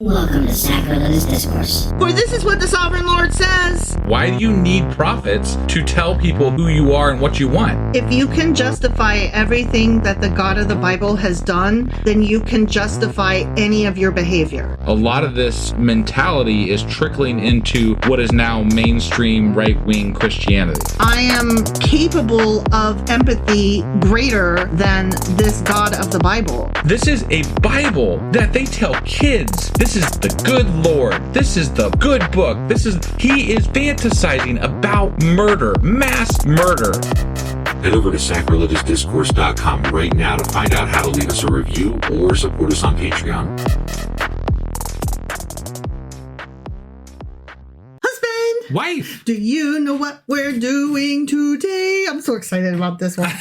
Welcome to Sacrilegious Discourse. For this is what the Sovereign Lord says. Why do you need prophets to tell people who you are and what you want? If you can justify everything that the God of the Bible has done, then you can justify any of your behavior. A lot of this mentality is trickling into what is now mainstream right-wing Christianity. I am capable of empathy greater than this God of the Bible. This is a Bible that they tell kids. This is the good Lord. This is the good book. He is fantasizing about murder, mass murder. Head over to sacrilegiousdiscourse.com right now to find out how to leave us a review or support us on Patreon. Husband! Wife! Do you know what we're doing today? I'm so excited about this one.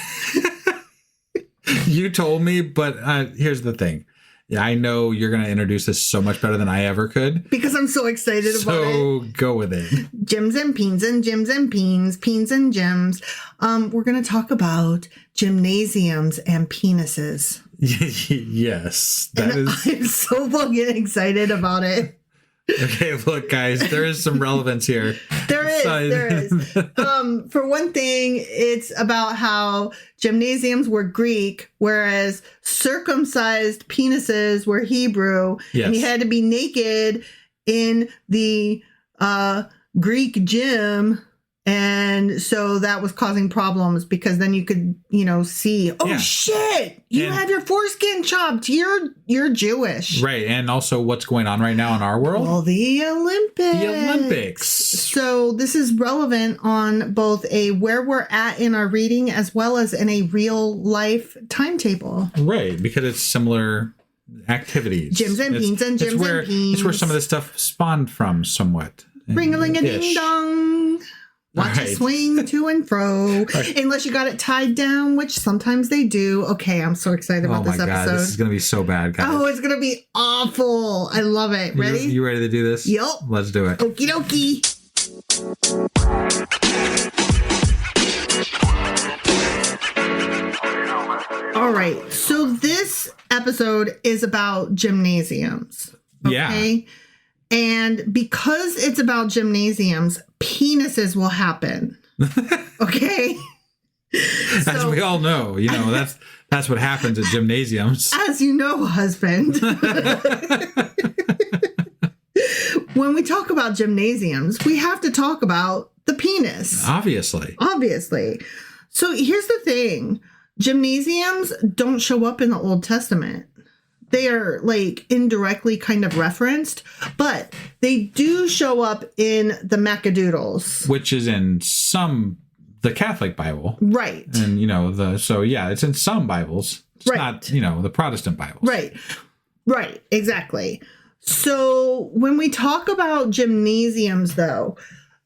You told me, but here's the thing. Yeah, I know you're going to introduce this so much better than I ever could. Because I'm so excited about it. So go with it. Gyms and peens and gyms and peens and gyms. We're going to talk about gymnasiums and penises. Yes. I'm so fucking excited about it. Okay, look, guys, there is some relevance here. There is. For one thing, it's about how gymnasiums were Greek, whereas circumcised penises were Hebrew. Yes. And you had to be naked in the Greek gym. And so that was causing problems because then you could, see, shit, you have your foreskin chopped. You're Jewish. Right. And also what's going on right now in our world? Well, the Olympics. So this is relevant on both a where we're at in our reading as well as in a real life timetable. Right. Because it's similar activities. Gyms and peens and gyms and peens. It's where some of this stuff spawned from somewhat. Ring-a-ling-a-ding-dong. Watch it swing to and fro. Right. Unless you got it tied down, which sometimes they do. Okay, I'm so excited about this episode. God, this is going to be so bad, guys. Oh, it's going to be awful. I love it. Ready? You ready to do this? Yep. Let's do it. Okie dokie. All right. So this episode is about gymnasiums. Okay? Yeah. And because it's about gymnasiums, penises will happen. Okay? As we all know, that's what happens at gymnasiums. As you know, husband. When we talk about gymnasiums, we have to talk about the penis. Obviously. So here's the thing. Gymnasiums don't show up in the Old Testament. They are indirectly kind of referenced, but they do show up in the Maccadoodles. Which is in the Catholic Bible. Right. And, it's in some Bibles. It's not, the Protestant Bibles. Right. Exactly. So when we talk about gymnasiums, though,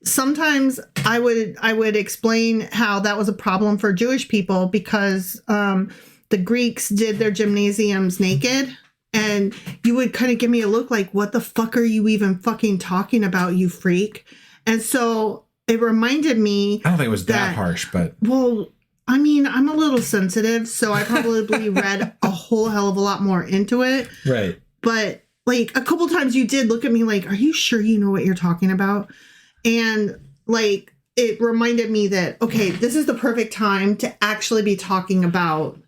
sometimes I would explain how that was a problem for Jewish people because, the Greeks did their gymnasiums naked, and you would kind of give me a look like, what the fuck are you even fucking talking about, you freak? And so it reminded me. I don't think it was that harsh, but. Well, I mean, I'm a little sensitive, so I probably read a whole hell of a lot more into it. Right. But a couple times you did look at me like, are you sure you know what you're talking about? And it reminded me that, okay, this is the perfect time to actually be talking about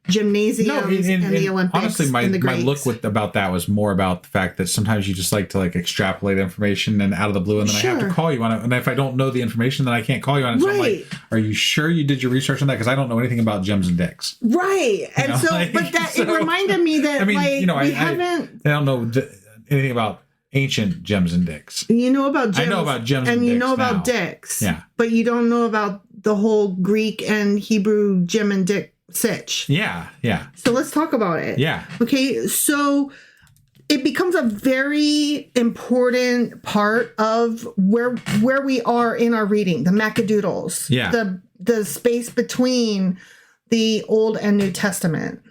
gymnasiums and the Olympics. Honestly, my look about that was more about the fact that sometimes you just like to extrapolate information and out of the blue, and then I have to call you on it. And if I don't know the information, then I can't call you on it. So I'm like, are you sure you did your research on that? Because I don't know anything about gyms and dicks. Right. And it reminded me that I don't know anything about ancient gyms and dicks. You know about gyms. I know about gyms and you dicks know about now. dicks. Yeah. But you don't know about the whole Greek and Hebrew gym and dick sitch. Yeah. So let's talk about it. Yeah. Okay, so it becomes a very important part of where we are in our reading, the Maccadoodles. Yeah. The space between the Old and New Testament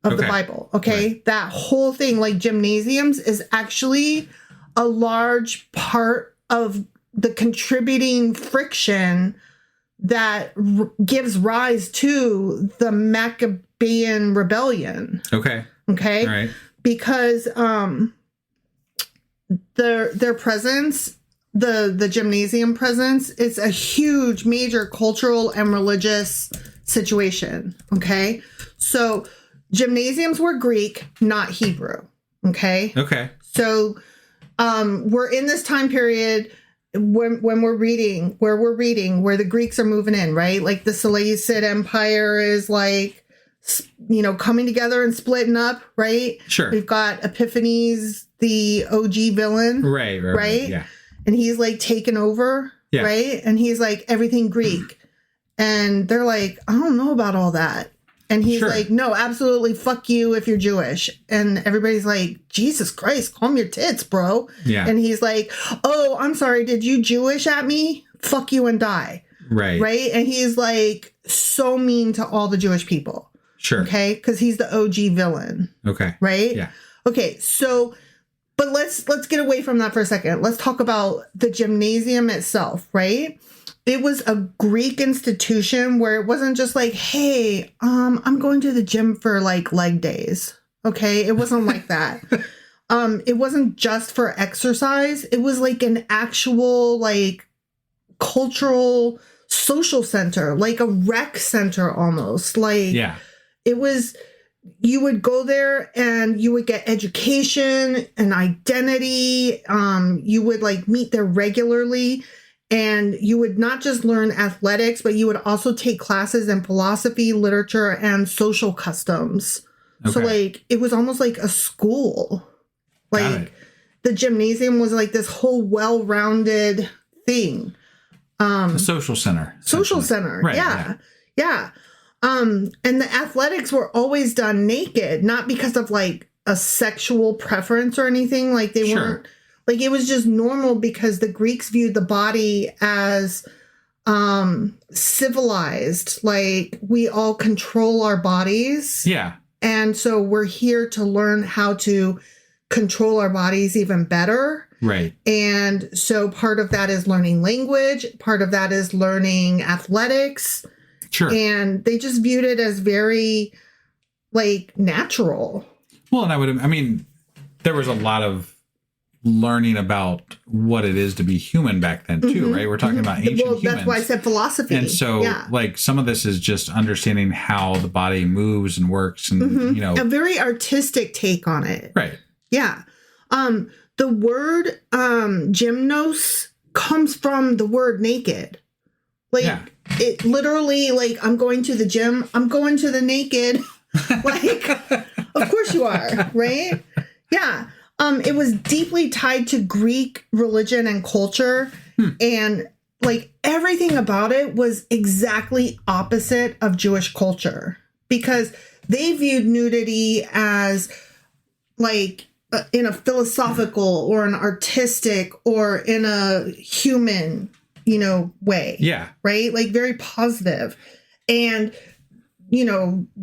of the Bible. Okay. Right. That whole thing, gymnasiums, is actually a large part of the contributing friction that gives rise to the Maccabean rebellion. Okay. Okay. All right. Because their presence, the gymnasium presence, is a huge, major cultural and religious situation. Okay, so gymnasiums were Greek, not Hebrew. Okay. So we're in this time period when we're reading, where the Greeks are moving in, right? Like the Seleucid Empire is like, coming together and splitting up, right? Sure. We've got Epiphanes, the OG villain. Right. Yeah. And he's like taken over, right? And he's like, everything Greek. And they're like, I don't know about all that. And he's like, no, absolutely, fuck you if you're Jewish. And everybody's like, Jesus Christ, calm your tits, bro. Yeah. And he's like, oh, I'm sorry, did you Jewish at me? Fuck you and die. Right. Right? And he's like so mean to all the Jewish people. Sure. Okay? Because he's the OG villain. Okay. Right? Yeah. Okay, so, but let's get away from that for a second. Let's talk about the gymnasium itself, right? It was a Greek institution where it wasn't just like, hey, I'm going to the gym for like leg days. Okay. It wasn't like that. It wasn't just for exercise. It was like an actual like cultural social center, like a rec center almost. Like it was, you would go there and you would get education and identity. You would like meet there regularly. And you would not just learn athletics, but you would also take classes in philosophy, literature, and social customs. Okay. So, like, it was almost like a school. Like, the gymnasium was like this whole well-rounded thing. A social center. Social center. Right. Yeah. And the athletics were always done naked, not because of, like, a sexual preference or anything. Like, they weren't. Like, it was just normal because the Greeks viewed the body as civilized. Like, we all control our bodies. Yeah. And so we're here to learn how to control our bodies even better. Right. And so part of that is learning language. Part of that is learning athletics. Sure. And they just viewed it as very, like, natural. Well, and there was a lot of learning about what it is to be human back then too, right? We're talking about ancient humans. That's why I said philosophy. And so like some of this is just understanding how the body moves and works and a very artistic take on it. Right. Yeah. The word gymnos comes from the word naked. Like it literally, like, I'm going to the gym, I'm going to the naked. Like, of course you are, right? Yeah. It was deeply tied to Greek religion and culture. And like everything about it was exactly opposite of Jewish culture because they viewed nudity as like in a philosophical or an artistic or in a human, way. Yeah. Right? Like very positive. And,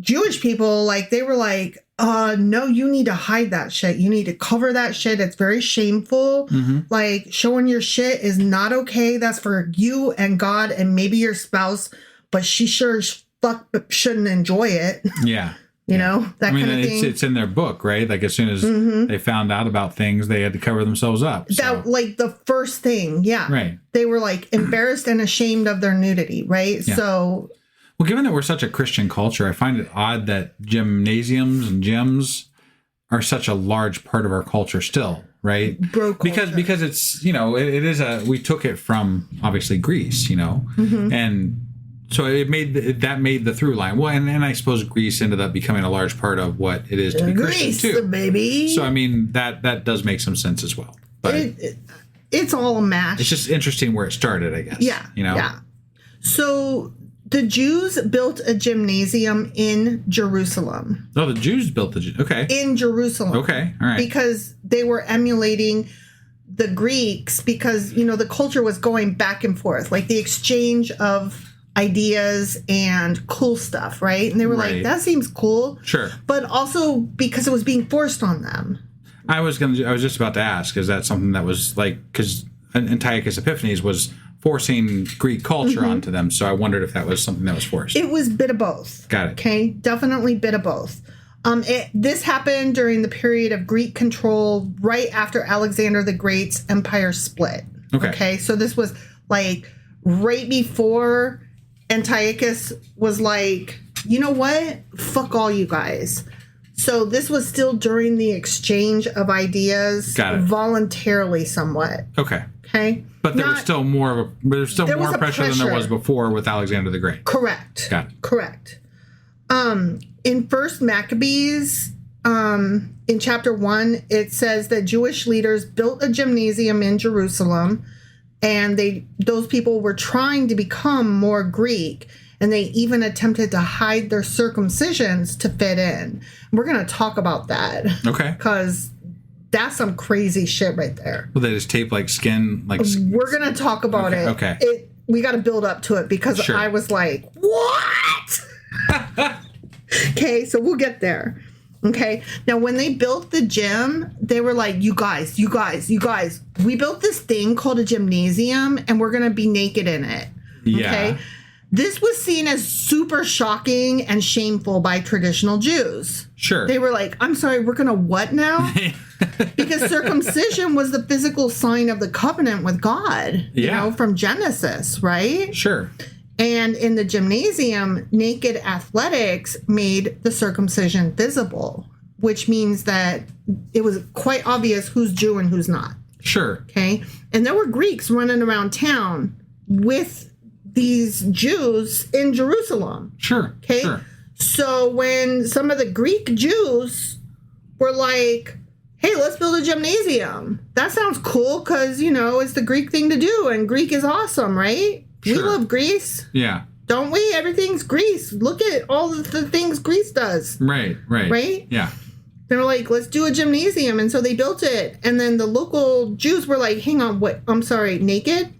Jewish people, like they were like, no, you need to hide that shit. You need to cover that shit. It's very shameful. Like showing your shit is not okay. That's for you and God and maybe your spouse, but she sure as fuck shouldn't enjoy it. Yeah. That kind of thing. It's in their book, right? Like as soon as they found out about things, they had to cover themselves up. So. That like the first thing. Yeah. Right. They were like embarrassed and ashamed of their nudity. Right. Yeah. So. Well, given that we're such a Christian culture, I find it odd that gymnasiums and gyms are such a large part of our culture still, right? Bro culture. Because it's, it is we took it from obviously Greece, and so it made the through line. Well, and I suppose Greece ended up becoming a large part of what it is to be Christian too. Baby. So that does make some sense as well. But it's all a mash. It's just interesting where it started, I guess. Yeah. Yeah. So the Jews built a gymnasium in Jerusalem. Oh, the Jews built okay. In Jerusalem. Okay, all right. Because they were emulating the Greeks because, the culture was going back and forth. Like the exchange of ideas and cool stuff, right? And they were like, that seems cool. Sure. But also because it was being forced on them. I was just about to ask, is that something that was like, because Antiochus Epiphanes was forcing Greek culture onto them. So I wondered if that was something that was forced. It was a bit of both. Got it. Okay. Definitely bit of both. This happened during the period of Greek control right after Alexander the Great's empire split. Okay. So this was like right before Antiochus was like, you know what? Fuck all you guys. So this was still during the exchange of ideas voluntarily somewhat. Okay. Okay. But there was still more pressure than there was before with Alexander the Great. Correct. Got it. Correct. In First Maccabees, in chapter 1, it says that Jewish leaders built a gymnasium in Jerusalem, and those people were trying to become more Greek, and they even attempted to hide their circumcisions to fit in. We're going to talk about that. Okay. Because that's some crazy shit right there. Well, they just tape like skin, like. We're going to talk about it. Okay. We got to build up to it because I was like, what? Okay, so we'll get there. Okay. Now, when they built the gym, they were like, you guys, we built this thing called a gymnasium, and we're going to be naked in it. Okay. Yeah. This was seen as super shocking and shameful by traditional Jews. Sure. They were like, I'm sorry, we're going to what now? Because circumcision was the physical sign of the covenant with God, you know, from Genesis, right? Sure. And in the gymnasium, naked athletics made the circumcision visible, which means that it was quite obvious who's Jew and who's not. Sure. Okay. And there were Greeks running around town with these Jews in Jerusalem. Sure. Okay. Sure. So when some of the Greek Jews were like, hey, let's build a gymnasium. That sounds cool because, you know, it's the Greek thing to do and Greek is awesome, right? Sure. We love Greece. Yeah. Don't we? Everything's Greece. Look at all of the things Greece does. Right, right. Right? Yeah. They were like, let's do a gymnasium. And so they built it. And then the local Jews were like, hang on, what? I'm sorry, naked?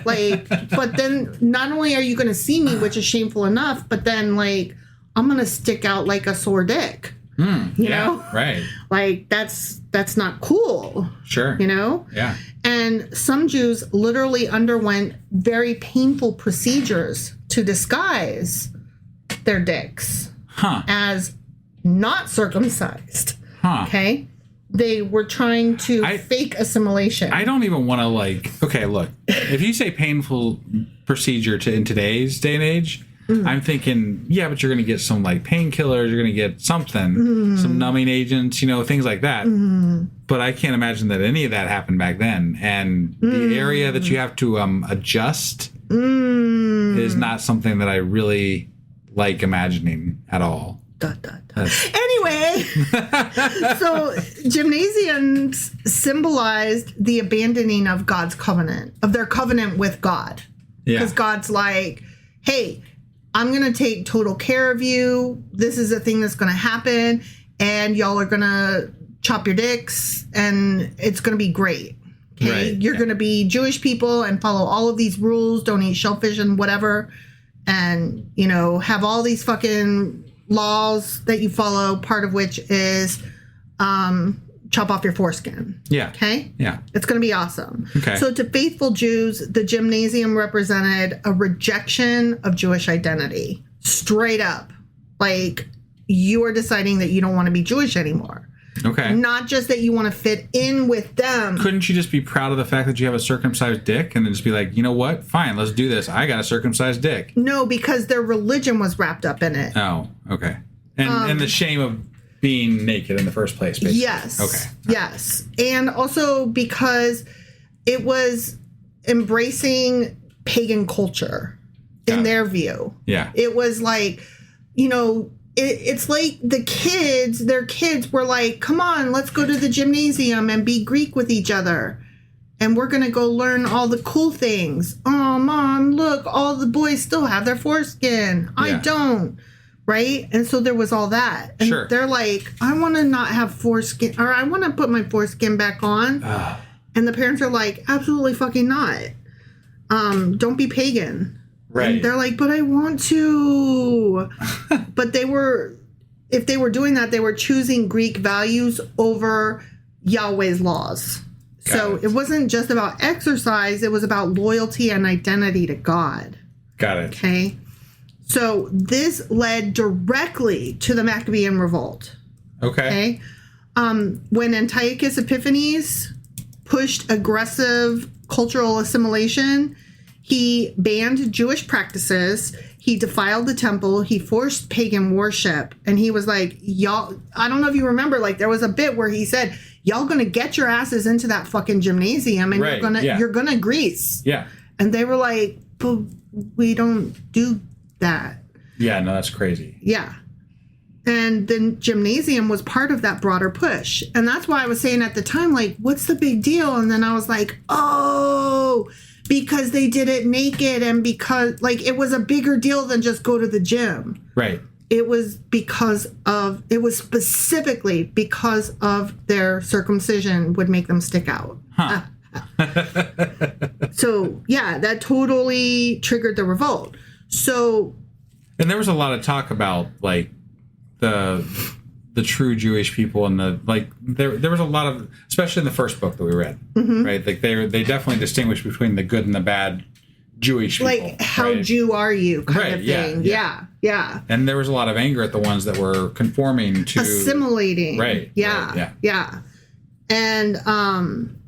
Like, but then not only are you going to see me, which is shameful enough, but then, like, I'm going to stick out like a sore dick. You know? Right. Like, that's not cool. Sure. You know? Yeah. And some Jews literally underwent very painful procedures to disguise their dicks as not circumcised. Okay? They were trying to fake assimilation. I don't even want to, like, okay, look, if you say painful procedure in today's day and age, I'm thinking, yeah, but you're going to get some, like, painkillers, you're going to get something, some numbing agents, you know, things like that. But I can't imagine that any of that happened back then. And the area that you have to adjust is not something that I really like imagining at all. Anyway, so gymnasiums symbolized the abandoning of God's covenant, of their covenant with God. Because God's like, hey, I'm going to take total care of you. This is a thing that's going to happen. And y'all are going to chop your dicks. And it's going to be great. Okay. Right. You're going to be Jewish people and follow all of these rules. Don't eat shellfish and whatever. And, you know, have all these fucking laws that you follow. Part of which is chop off your foreskin. Yeah. Okay? Yeah. It's going to be awesome. Okay. So to faithful Jews, the gymnasium represented a rejection of Jewish identity. Straight up. Like, you are deciding that you don't want to be Jewish anymore. Okay. Not just that you want to fit in with them. Couldn't you just be proud of the fact that you have a circumcised dick and then just be like, you know what? Fine, let's do this. I got a circumcised dick. No, because their religion was wrapped up in it. Oh, okay. And the shame of being naked in the first place, basically. Yes. Okay. Yes. And also because it was embracing pagan culture in their view. Yeah. It was like, you know, it's like their kids were like, come on, let's go to the gymnasium and be Greek with each other. And we're going to go learn all the cool things. Oh, Mom, look, all the boys still have their foreskin. I don't. Right? And so there was all that. And they're like, I want to not have foreskin, or I want to put my foreskin back on. And the parents are like, absolutely fucking not. Don't be pagan. Right. And they're like, but I want to. But if they were doing that, they were choosing Greek values over Yahweh's laws. So it wasn't just about exercise. It was about loyalty and identity to God. Got it. Okay. So this led directly to the Maccabean revolt. Okay. When Antiochus Epiphanes pushed aggressive cultural assimilation, he banned Jewish practices, he defiled the temple, he forced pagan worship, and he was like, y'all, I don't know if you remember, like there was a bit where he said, y'all gonna get your asses into that fucking gymnasium and you're gonna grease. Yeah. And they were like, but we don't do that. Yeah, no, that's crazy. Yeah. And then gymnasium was part of that broader push. And that's why I was saying at the time, like, what's the big deal? And then I was like, oh, because they did it naked and because, like, it was a bigger deal than just go to the gym. Right. It was specifically because of their circumcision would make them stick out. Huh. So, yeah, that totally triggered the revolt. So... And there was a lot of talk about, like, the true Jewish people and there was a lot of, especially in the first book that we read, right? Like they definitely distinguish between the good and the bad Jewish people. Like, how Jew are you kind of thing. Yeah. And there was a lot of anger at the ones that were conforming to... Assimilating. Right. Yeah. And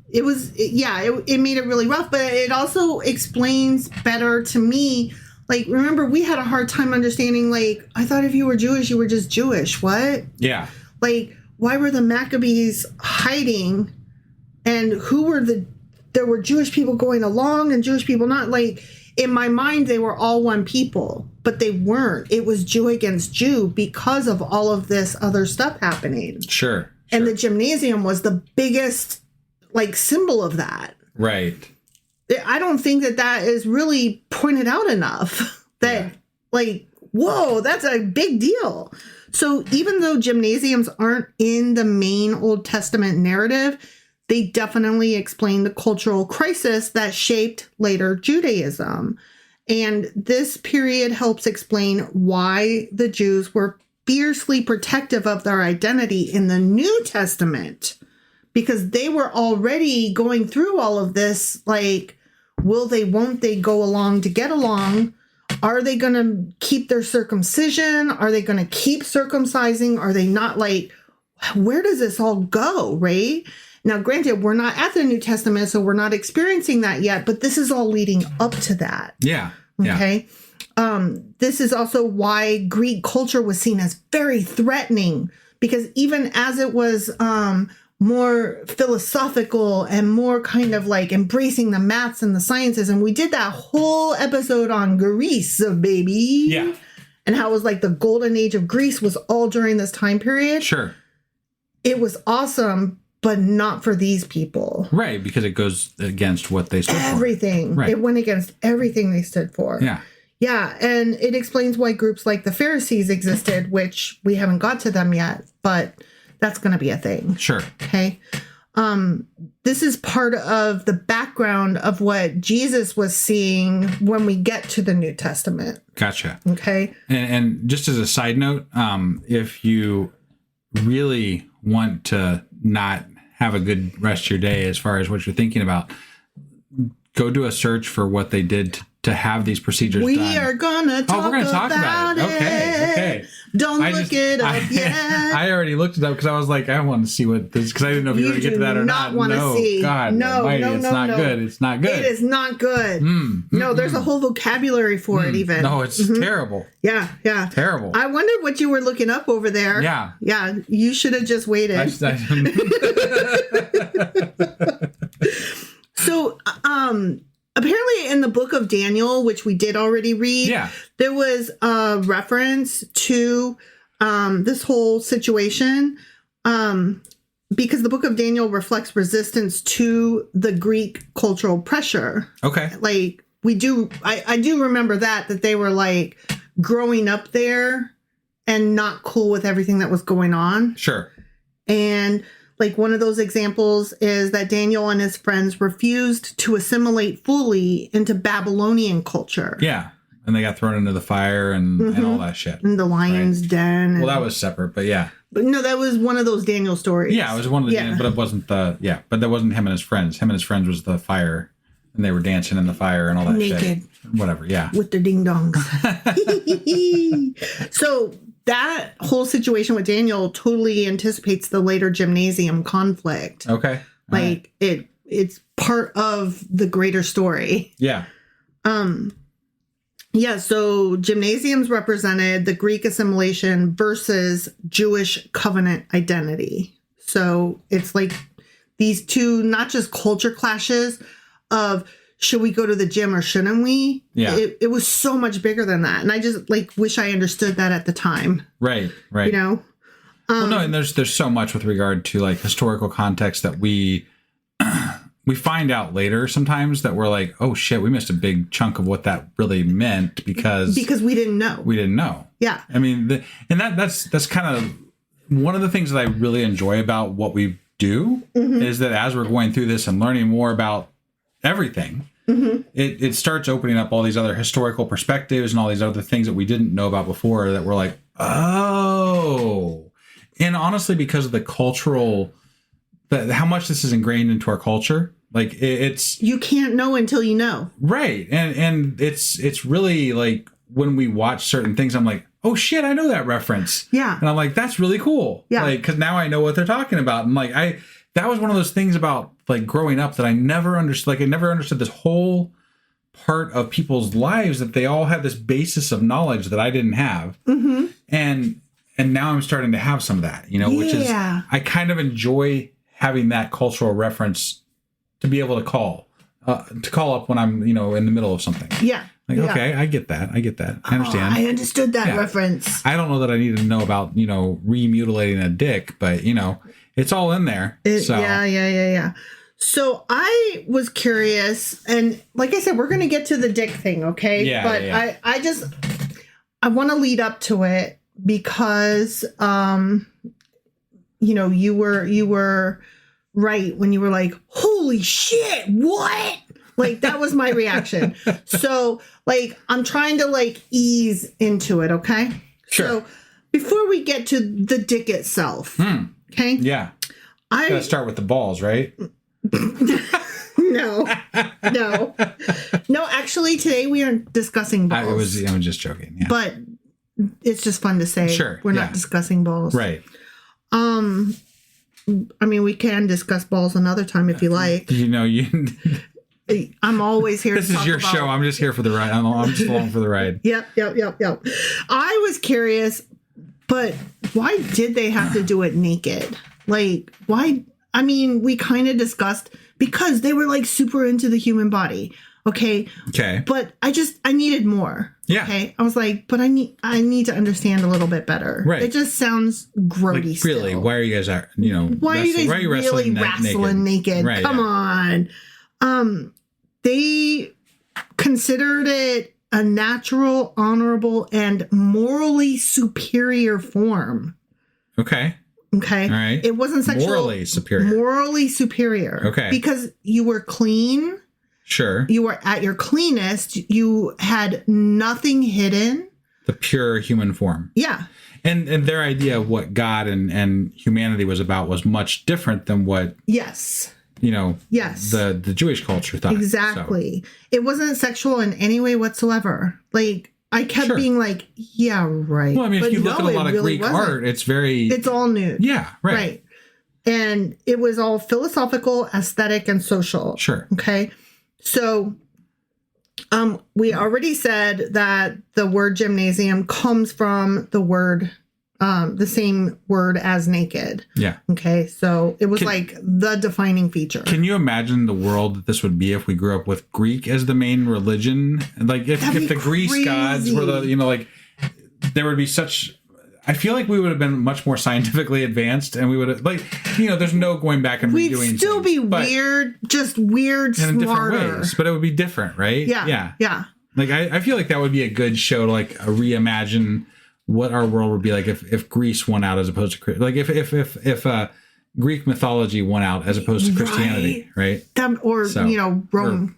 it made it really rough, but it also explains better to me. Like, remember, we had a hard time understanding, like, I thought if you were Jewish, you were just Jewish. What? Yeah. Like, why were the Maccabees hiding? And there were Jewish people going along and Jewish people not. Like, in my mind, they were all one people, but they weren't. It was Jew against Jew because of all of this other stuff happening. Sure. And the gymnasium was the biggest, like, symbol of that. Right. I don't think that is really pointed out enough that, like, whoa, that's a big deal. So even though gymnasiums aren't in the main Old Testament narrative, they definitely explain the cultural crisis that shaped later Judaism. And this period helps explain why the Jews were fiercely protective of their identity in the New Testament. Because they were already going through all of this, like, will they, won't they go along to get along? Are they going to keep their circumcision? Are they going to keep circumcising? Are they not? Like, where does this all go, right? Now, granted, we're not at the New Testament, so we're not experiencing that yet, but this is all leading up to that. Yeah. Okay. This is also why Greek culture was seen as very threatening, because even as it was more philosophical and more kind of like embracing the maths and the sciences. And we did that whole episode on Greece, baby. Yeah. And how it was like the golden age of Greece was all during this time period. Sure. It was awesome, but not for these people. Right, because it goes against what they stood for. Everything. Right. It went against everything they stood for. Yeah. Yeah, and it explains why groups like the Pharisees existed, which we haven't got to them yet, but that's going to be a thing. Sure. Okay. This is part of the background of what Jesus was seeing when we get to the New Testament. Gotcha. Okay. And just as a side note, if you really want to not have a good rest of your day as far as what you're thinking about, go do a search for what they did to have these procedures done. We are gonna talk, we're gonna talk about it. Okay. Don't look it up yet. I already looked it up because I was like, I want to see what this, because I didn't know if you were going to get to that or not. No, see. God, no, it's not good. It's not good. It is not good. No, there's a whole vocabulary for it even. No, it's terrible. Yeah. Terrible. I wondered what you were looking up over there. Yeah. Yeah, you should have just waited. So, apparently in the book of Daniel, which we did already read, there was a reference to this whole situation because the book of Daniel reflects resistance to the Greek cultural pressure. Okay. Like I do remember that they were like growing up there and not cool with everything that was going on. Sure. And like one of those examples is that Daniel and his friends refused to assimilate fully into Babylonian culture. Yeah. And they got thrown into the fire and all that shit. In the lion's den. Well, that was separate, but yeah. But no, that was one of those Daniel stories. Yeah, it was one of the Daniel, but it wasn't but that wasn't him and his friends. Him and his friends was the fire And they were dancing in the fire and all that shit. Naked. Whatever, yeah. With their ding-dongs. So that whole situation with Daniel totally anticipates the later gymnasium conflict. Okay. Like it's part of the greater story. Yeah. Yeah, so gymnasiums represented the Greek assimilation versus Jewish covenant identity. So it's like these two, not just culture clashes of should we go to the gym or shouldn't we? Yeah. It was so much bigger than that. And I just like wish I understood that at the time. Right. You know? Well, no, and there's so much with regard to like historical context that we find out later sometimes that we're like, oh shit, we missed a big chunk of what that really meant because we didn't know. We didn't know. Yeah. I mean, that's kind of one of the things that I really enjoy about what we do is that as we're going through this and learning more about everything, it starts opening up all these other historical perspectives and all these other things that we didn't know about before that we're like, oh. And honestly, because of the cultural, how much this is ingrained into our culture, like it's you can't know until you know, right? And it's really like when we watch certain things, I'm like, oh shit, I know that reference, yeah, and I'm like, that's really cool, yeah, like because now I know what they're talking about, and like that was one of those things about like growing up that I never understood. Like I never understood this whole part of people's lives that they all have this basis of knowledge that I didn't have, and now I'm starting to have some of that, you know, which is I kind of enjoy having that cultural reference to be able to call up when I'm, you know, in the middle of something. Yeah. Like, okay, I get that. I understand. I understood that reference. I don't know that I need to know about, you know, remutilating a dick, but, you know, it's all in there. Yeah. So I was curious, and like I said, we're going to get to the dick thing, okay? Yeah. But yeah. I want to lead up to it because, you know, you were right when you were like, holy shit, what? Like, that was my reaction. So, like, I'm trying to, like, ease into it, okay? Sure. So, before we get to the dick itself, okay? Yeah. Gotta start with the balls, right? No, actually, today we aren't discussing balls. I'm just joking, yeah. But it's just fun to say. Sure. We're not discussing balls. Right. I mean, we can discuss balls another time if you like. You know, I'm always here. This is your show. I'm just here for the ride. I'm just along for the ride. Yep. I was curious, but why did they have to do it naked? Like, why? I mean, we kind of discussed because they were like super into the human body. Okay. But I needed more. Yeah. Okay. I was like, but I need to understand a little bit better. Right. It just sounds grody. Like, really? Still. Why are you guys, why are you guys really wrestling naked? Right, Come on. They considered it a natural, honorable, and morally superior form. Okay. All right. It wasn't sexual. Morally superior. Okay. Because you were clean. Sure. You were at your cleanest. You had nothing hidden. The pure human form. Yeah. And their idea of what God and humanity was about was much different than what the Jewish culture thought. Exactly. So. It wasn't sexual in any way whatsoever. Like, I kept being like, yeah, right. Well, I mean, but if you look at a lot of Greek art, it's all nude. Yeah, right. And it was all philosophical, aesthetic, and social. Sure. Okay. So we already said that the word gymnasium comes from the word, the same word as naked. Yeah. Okay. So it was like the defining feature. Can you imagine the world that this would be if we grew up with Greek as the main religion? Like if the Greece gods were the, there would be such... I feel like we would have been much more scientifically advanced, and we would have, there's no going back and redoing. We'd still be weird, just weird, smarter. In different ways, but it would be different, right? Yeah. Like, I feel like that would be a good show to, like, reimagine what our world would be like if Greece won out as opposed to, like, if Greek mythology won out as opposed to Christianity, right? Rome.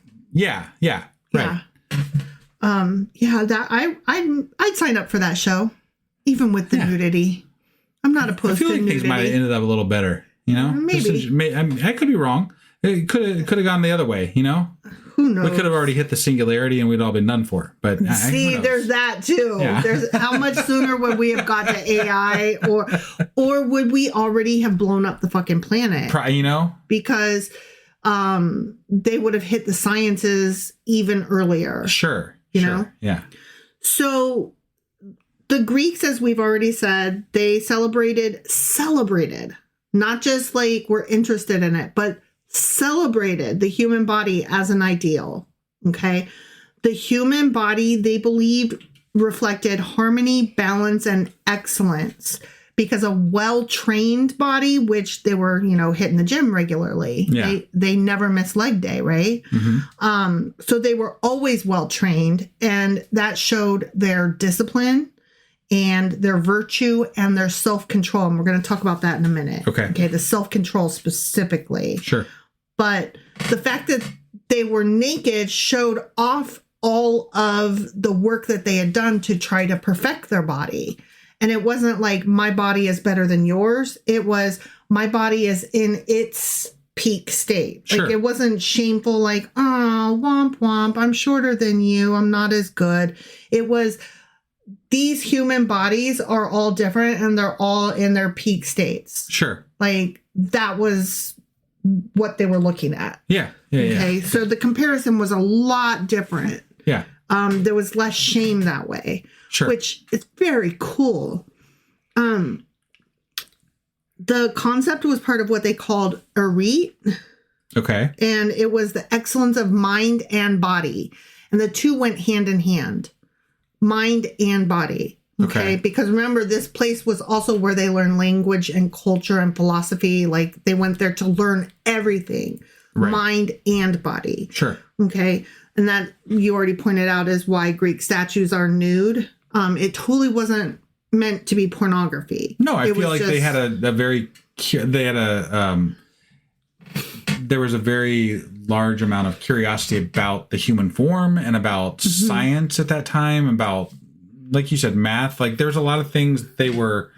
Right. I'd sign up for that show. Even with the nudity. I'm not opposed to nudity. I feel like things might have ended up a little better, you know? Maybe. I could be wrong. It could have gone the other way, you know? Who knows? We could have already hit the singularity and we'd all been done for. But see, there's that too. Yeah. There's how much sooner would we have got to AI, or would we already have blown up the fucking planet? You know? Because they would have hit the sciences even earlier. Sure. You know? Yeah. So the Greeks, as we've already said, they celebrated, not just like we're interested in it, but celebrated the human body as an ideal. Okay. The human body, they believed, reflected harmony, balance, and excellence, because a well-trained body, which they were, hitting the gym regularly. Yeah. They never missed leg day, right? Mm-hmm. So they were always well-trained, and that showed their discipline and their virtue and their self-control. And we're going to talk about that in a minute. Okay. The self-control specifically. Sure. But the fact that they were naked showed off all of the work that they had done to try to perfect their body. And it wasn't like my body is better than yours. It was my body is in its peak state. Sure. Like it wasn't shameful, like, oh, womp womp, I'm shorter than you, I'm not as good. It was, these human bodies are all different and they're all in their peak states. Sure. Like that was what they were looking at. Yeah. Okay. So the comparison was a lot different. Yeah. There was less shame that way. Sure. Which is very cool. The concept was part of what they called arete. Okay. And it was the excellence of mind and body. And the two went hand in hand. Mind and body. Okay. Because remember, this place was also where they learned language and culture and philosophy. Like they went there to learn everything. Right. Mind and body. Sure. Okay. And that you already pointed out is why Greek statues are nude. It totally wasn't meant to be pornography. No, I feel like they had there was a very large amount of curiosity about the human form and about science at that time, about, like you said, math. Like there's a lot of things they were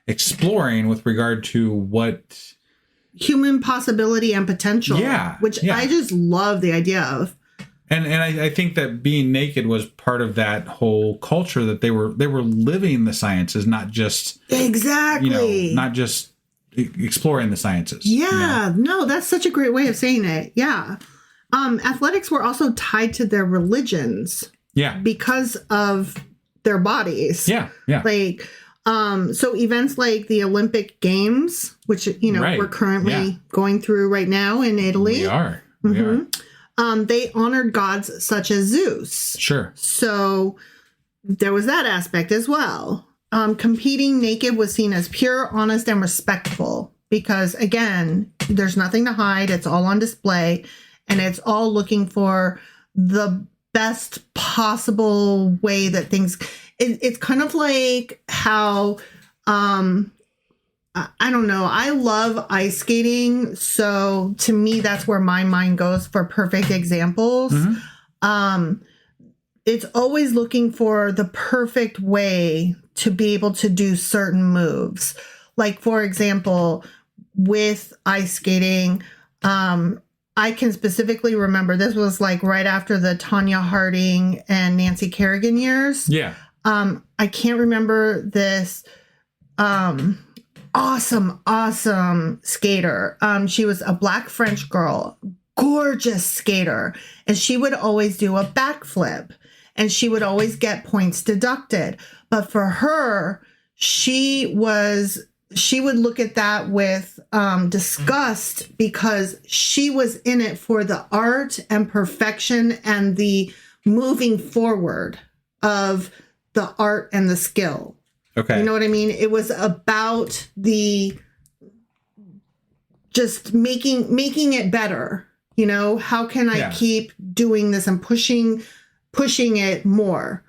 exploring with regard to what human possibility and potential. Yeah. Which I just love the idea of. And I think that being naked was part of that whole culture, that they were living the sciences, not just not just exploring the sciences. Yeah, no, that's such a great way of saying it. Yeah. Athletics were also tied to their religions. Yeah. Because of their bodies. Yeah. Yeah. Like, so events like the Olympic Games, which, we're currently going through right now in Italy. We are. They honored gods such as Zeus. Sure. So there was that aspect as well. Competing naked was seen as pure, honest, and respectful because, again, there's nothing to hide. It's all on display, and it's all looking for the best possible way that things... It's kind of like how... I don't know. I love ice skating. So to me, that's where my mind goes for perfect examples. It's always looking for the perfect way to be able to do certain moves. Like, for example, with ice skating, I can specifically remember this was like right after the Tanya Harding and Nancy Kerrigan years. Yeah. I can't remember this. Awesome skater. She was a Black French girl, gorgeous skater. And she would always do a backflip and she would always get points deducted. But for her, she would look at that with disgust because she was in it for the art and perfection and the moving forward of the art and the skill. Okay. You know what I mean? It was about the just making it better. How can I keep doing this and pushing it more?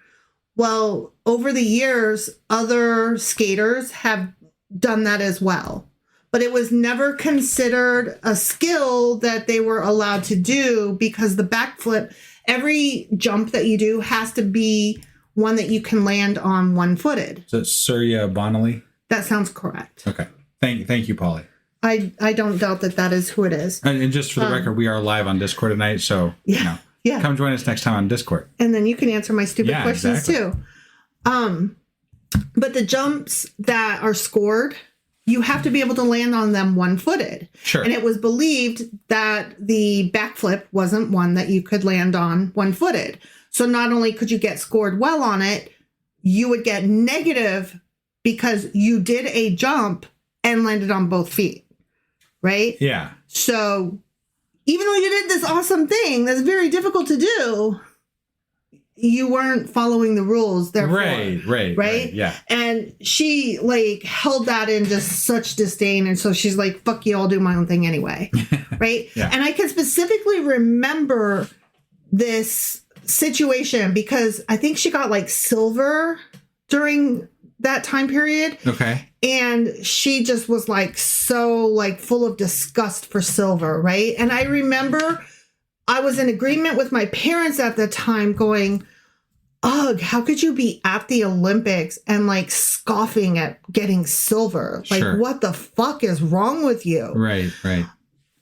Well, over the years, other skaters have done that as well. But it was never considered a skill that they were allowed to do because the backflip, every jump that you do has to be one that you can land on one-footed. So it's Surya Bonali? That sounds correct. Okay. Thank you, Polly. I don't doubt that is who it is. And just for the record, we are live on Discord tonight, so come join us next time on Discord. And then you can answer my stupid questions too. But the jumps that are scored, you have to be able to land on them one-footed. Sure. And it was believed that the backflip wasn't one that you could land on one-footed. So not only could you get scored well on it, you would get negative because you did a jump and landed on both feet. Right? Yeah. So even though you did this awesome thing that's very difficult to do, you weren't following the rules. Therefore, right. Yeah. And she like held that in just such disdain. And so she's like, fuck you, I'll do my own thing anyway. Right. Yeah. And I can specifically remember this situation because I think she got like silver during that time period. Okay. And she just was like so like full of disgust for silver, right? And I remember I was in agreement with my parents at the time going, ugh, how could you be at the Olympics and like scoffing at getting silver? Like, what the fuck is wrong with you? Right.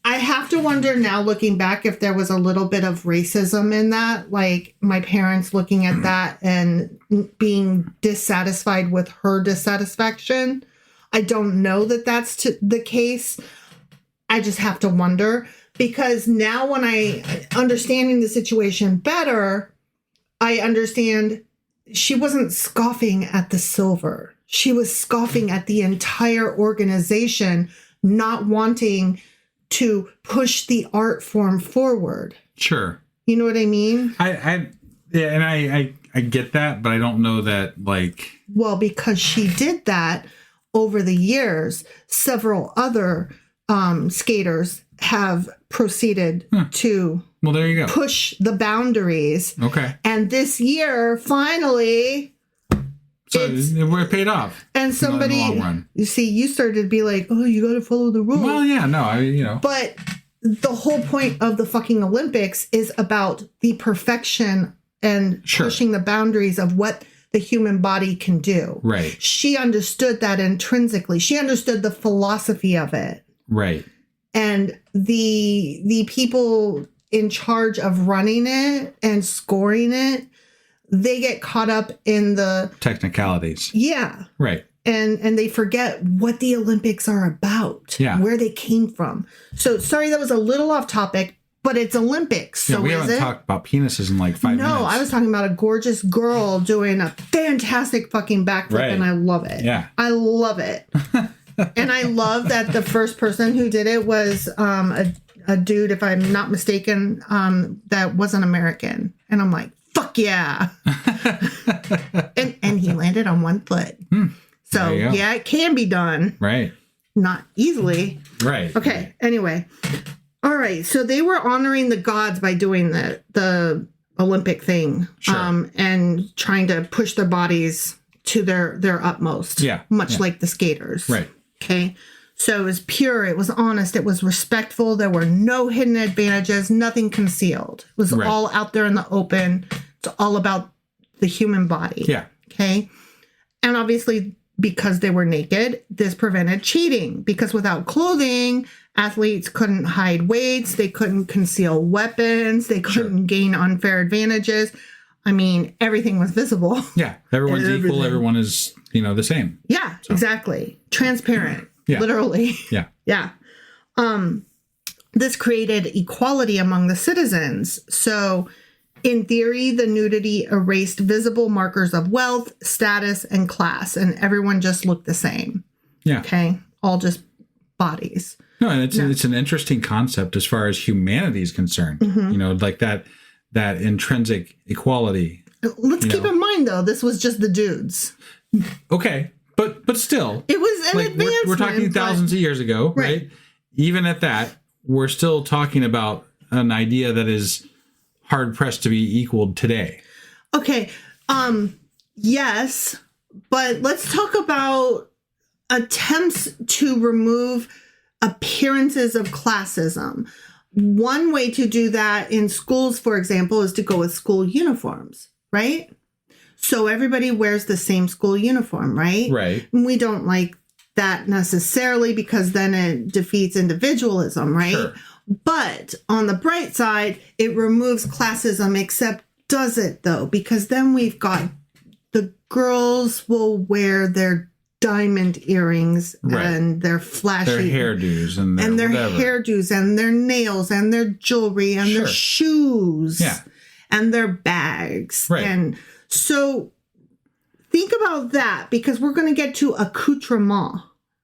I have to wonder now, looking back, if there was a little bit of racism in that, like my parents looking at that and being dissatisfied with her dissatisfaction. I don't know that that's the case. I just have to wonder because now when understanding the situation better, I understand she wasn't scoffing at the silver. She was scoffing at the entire organization, not wanting to push the art form forward. Sure. You know what I mean? I get that, but I don't know that like. Well, because she did that over the years, several other skaters have proceeded to there you go. Push the boundaries. Okay. And this year, finally. So we're paid off. And somebody, in the long run. You see, you started to be like, oh, you got to follow the rules. Well, yeah, no, But the whole point of the fucking Olympics is about the perfection and pushing the boundaries of what the human body can do. Right. She understood that intrinsically. She understood the philosophy of it. Right. And the people in charge of running it and scoring it, they get caught up in the technicalities. Yeah. Right. And they forget what the Olympics are about. Yeah. Where they came from. So sorry that was a little off topic, but it's Olympics. So we haven't talked about penises in like 5 minutes. No, I was talking about a gorgeous girl doing a fantastic fucking backflip and I love it. Yeah. I love it. And I love that the first person who did it was a dude, if I'm not mistaken, that wasn't American. And I'm like, fuck yeah. and he landed on one foot. So yeah, it can be done. Right. Not easily. Right. Okay. Anyway. All right. So they were honoring the gods by doing the Olympic thing. Sure. And trying to push their bodies to their utmost. Yeah. Much like the skaters. Right. Okay. So it was pure, it was honest, it was respectful. There were no hidden advantages, nothing concealed. It was all out there in the open. It's all about the human body. Yeah. Okay. And obviously, because they were naked, this prevented cheating. Because without clothing, athletes couldn't hide weights, they couldn't conceal weapons, they couldn't gain unfair advantages. I mean, everything was visible. Yeah. Everyone's equal. Everyone is, the same. Yeah, exactly. Transparent. Yeah. Literally. Yeah. Yeah. This created equality among the citizens. So in theory, the nudity erased visible markers of wealth, status, and class, and everyone just looked the same. Yeah. Okay. All just bodies. No, and it's an interesting concept as far as humanity is concerned. Like that intrinsic equality. Let's keep in mind, though, this was just the dudes. Okay. But still, it was an advancement. We're talking thousands of years ago, right? Even at that, we're still talking about an idea that is hard pressed to be equaled today. Okay. Yes, but let's talk about attempts to remove appearances of classism. One way to do that in schools, for example, is to go with school uniforms, right? So everybody wears the same school uniform, right? Right. We don't like that necessarily, because then it defeats individualism, right? Sure. But on the bright side, it removes classism, except does it though? Because then we've got the girls will wear their diamond earrings and their flashy their hairdos and their hairdos and their nails and their jewelry and their shoes and their bags. Right. And so think about that, because we're going to get to accoutrement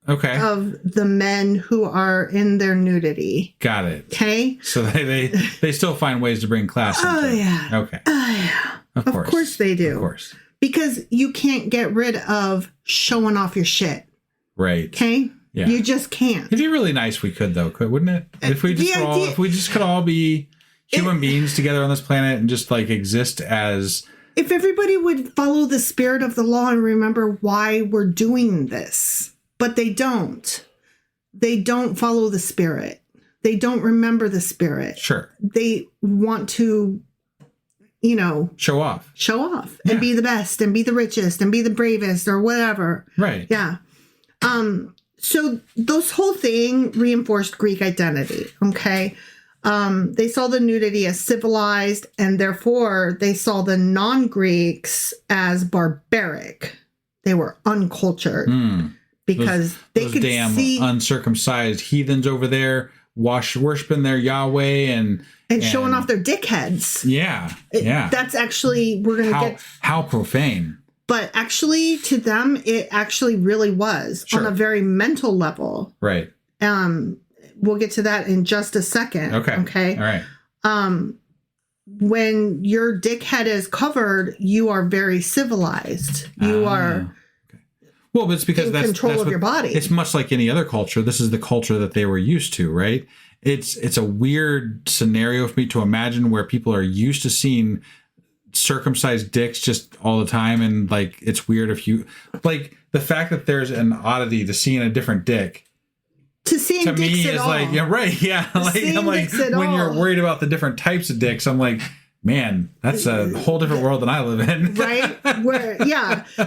of the men who are in their nudity. Got it. Okay. So they still find ways to bring class into it. Yeah. Okay. Yeah. Of course they do. Of course. Because you can't get rid of showing off your shit. Right. Okay? Yeah. You just can't. It'd be really nice we could, though, wouldn't it? If we just could all be human beings together on this planet and just like exist as... If everybody would follow the spirit of the law and remember why we're doing this. But they don't. They don't follow the spirit. They don't remember the spirit. Sure. They want to... show off and be the best and be the richest and be the bravest or whatever. Right. Yeah. So this whole thing reinforced Greek identity. Okay. They saw the nudity as civilized, and therefore they saw the non-Greeks as barbaric. They were uncultured because they could see uncircumcised heathens over there worshiping their Yahweh and showing off their dick heads. Yeah. That's actually, we're going to get... How profane. But actually, to them, it actually really was on a very mental level. Right. We'll get to that in just a second. Okay. All right. When your dick head is covered, you are very civilized. You are... Well, but it's because that's control of your body. It's much like any other culture. This is the culture that they were used to, right? It's a weird scenario for me to imagine where people are used to seeing circumcised dicks just all the time, and like it's weird if you like the fact that there's an oddity to seeing a different dick. To seeing dicks me at is all. like I'm like when you're worried about the different types of dicks, I'm like, man, that's a whole different world than I live in. Right?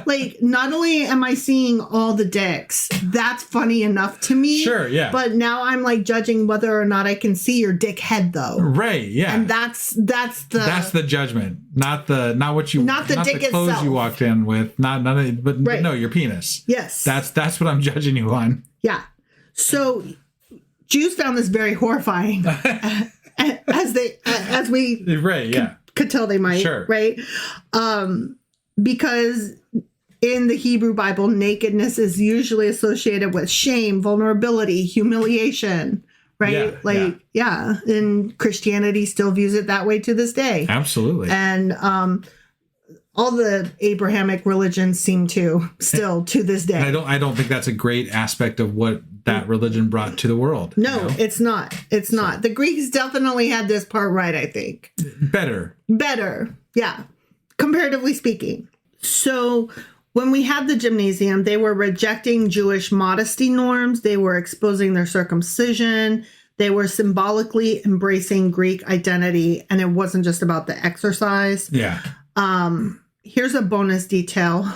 Like, not only am I seeing all the dicks, that's funny enough to me. Sure, yeah. But now I'm like judging whether or not I can see your dick head, though. Right, yeah. And that's the judgment, not the dick clothes itself you walked in with, but no, your penis. Yes. That's what I'm judging you on. Yeah. So Jews found this very horrifying. as we could tell they might, right? Because in the Hebrew Bible, nakedness is usually associated with shame, vulnerability, humiliation, right? And Christianity still views it that way to this day. Absolutely. And all the Abrahamic religions seem to still to this day. And I don't think that's a great aspect of what that religion brought to the world. No, it's not. It's not. The Greeks definitely had this part right, I think. Better. Yeah. Comparatively speaking. So when we had the gymnasium, they were rejecting Jewish modesty norms. They were exposing their circumcision. They were symbolically embracing Greek identity. And it wasn't just about the exercise. Yeah. Here's a bonus detail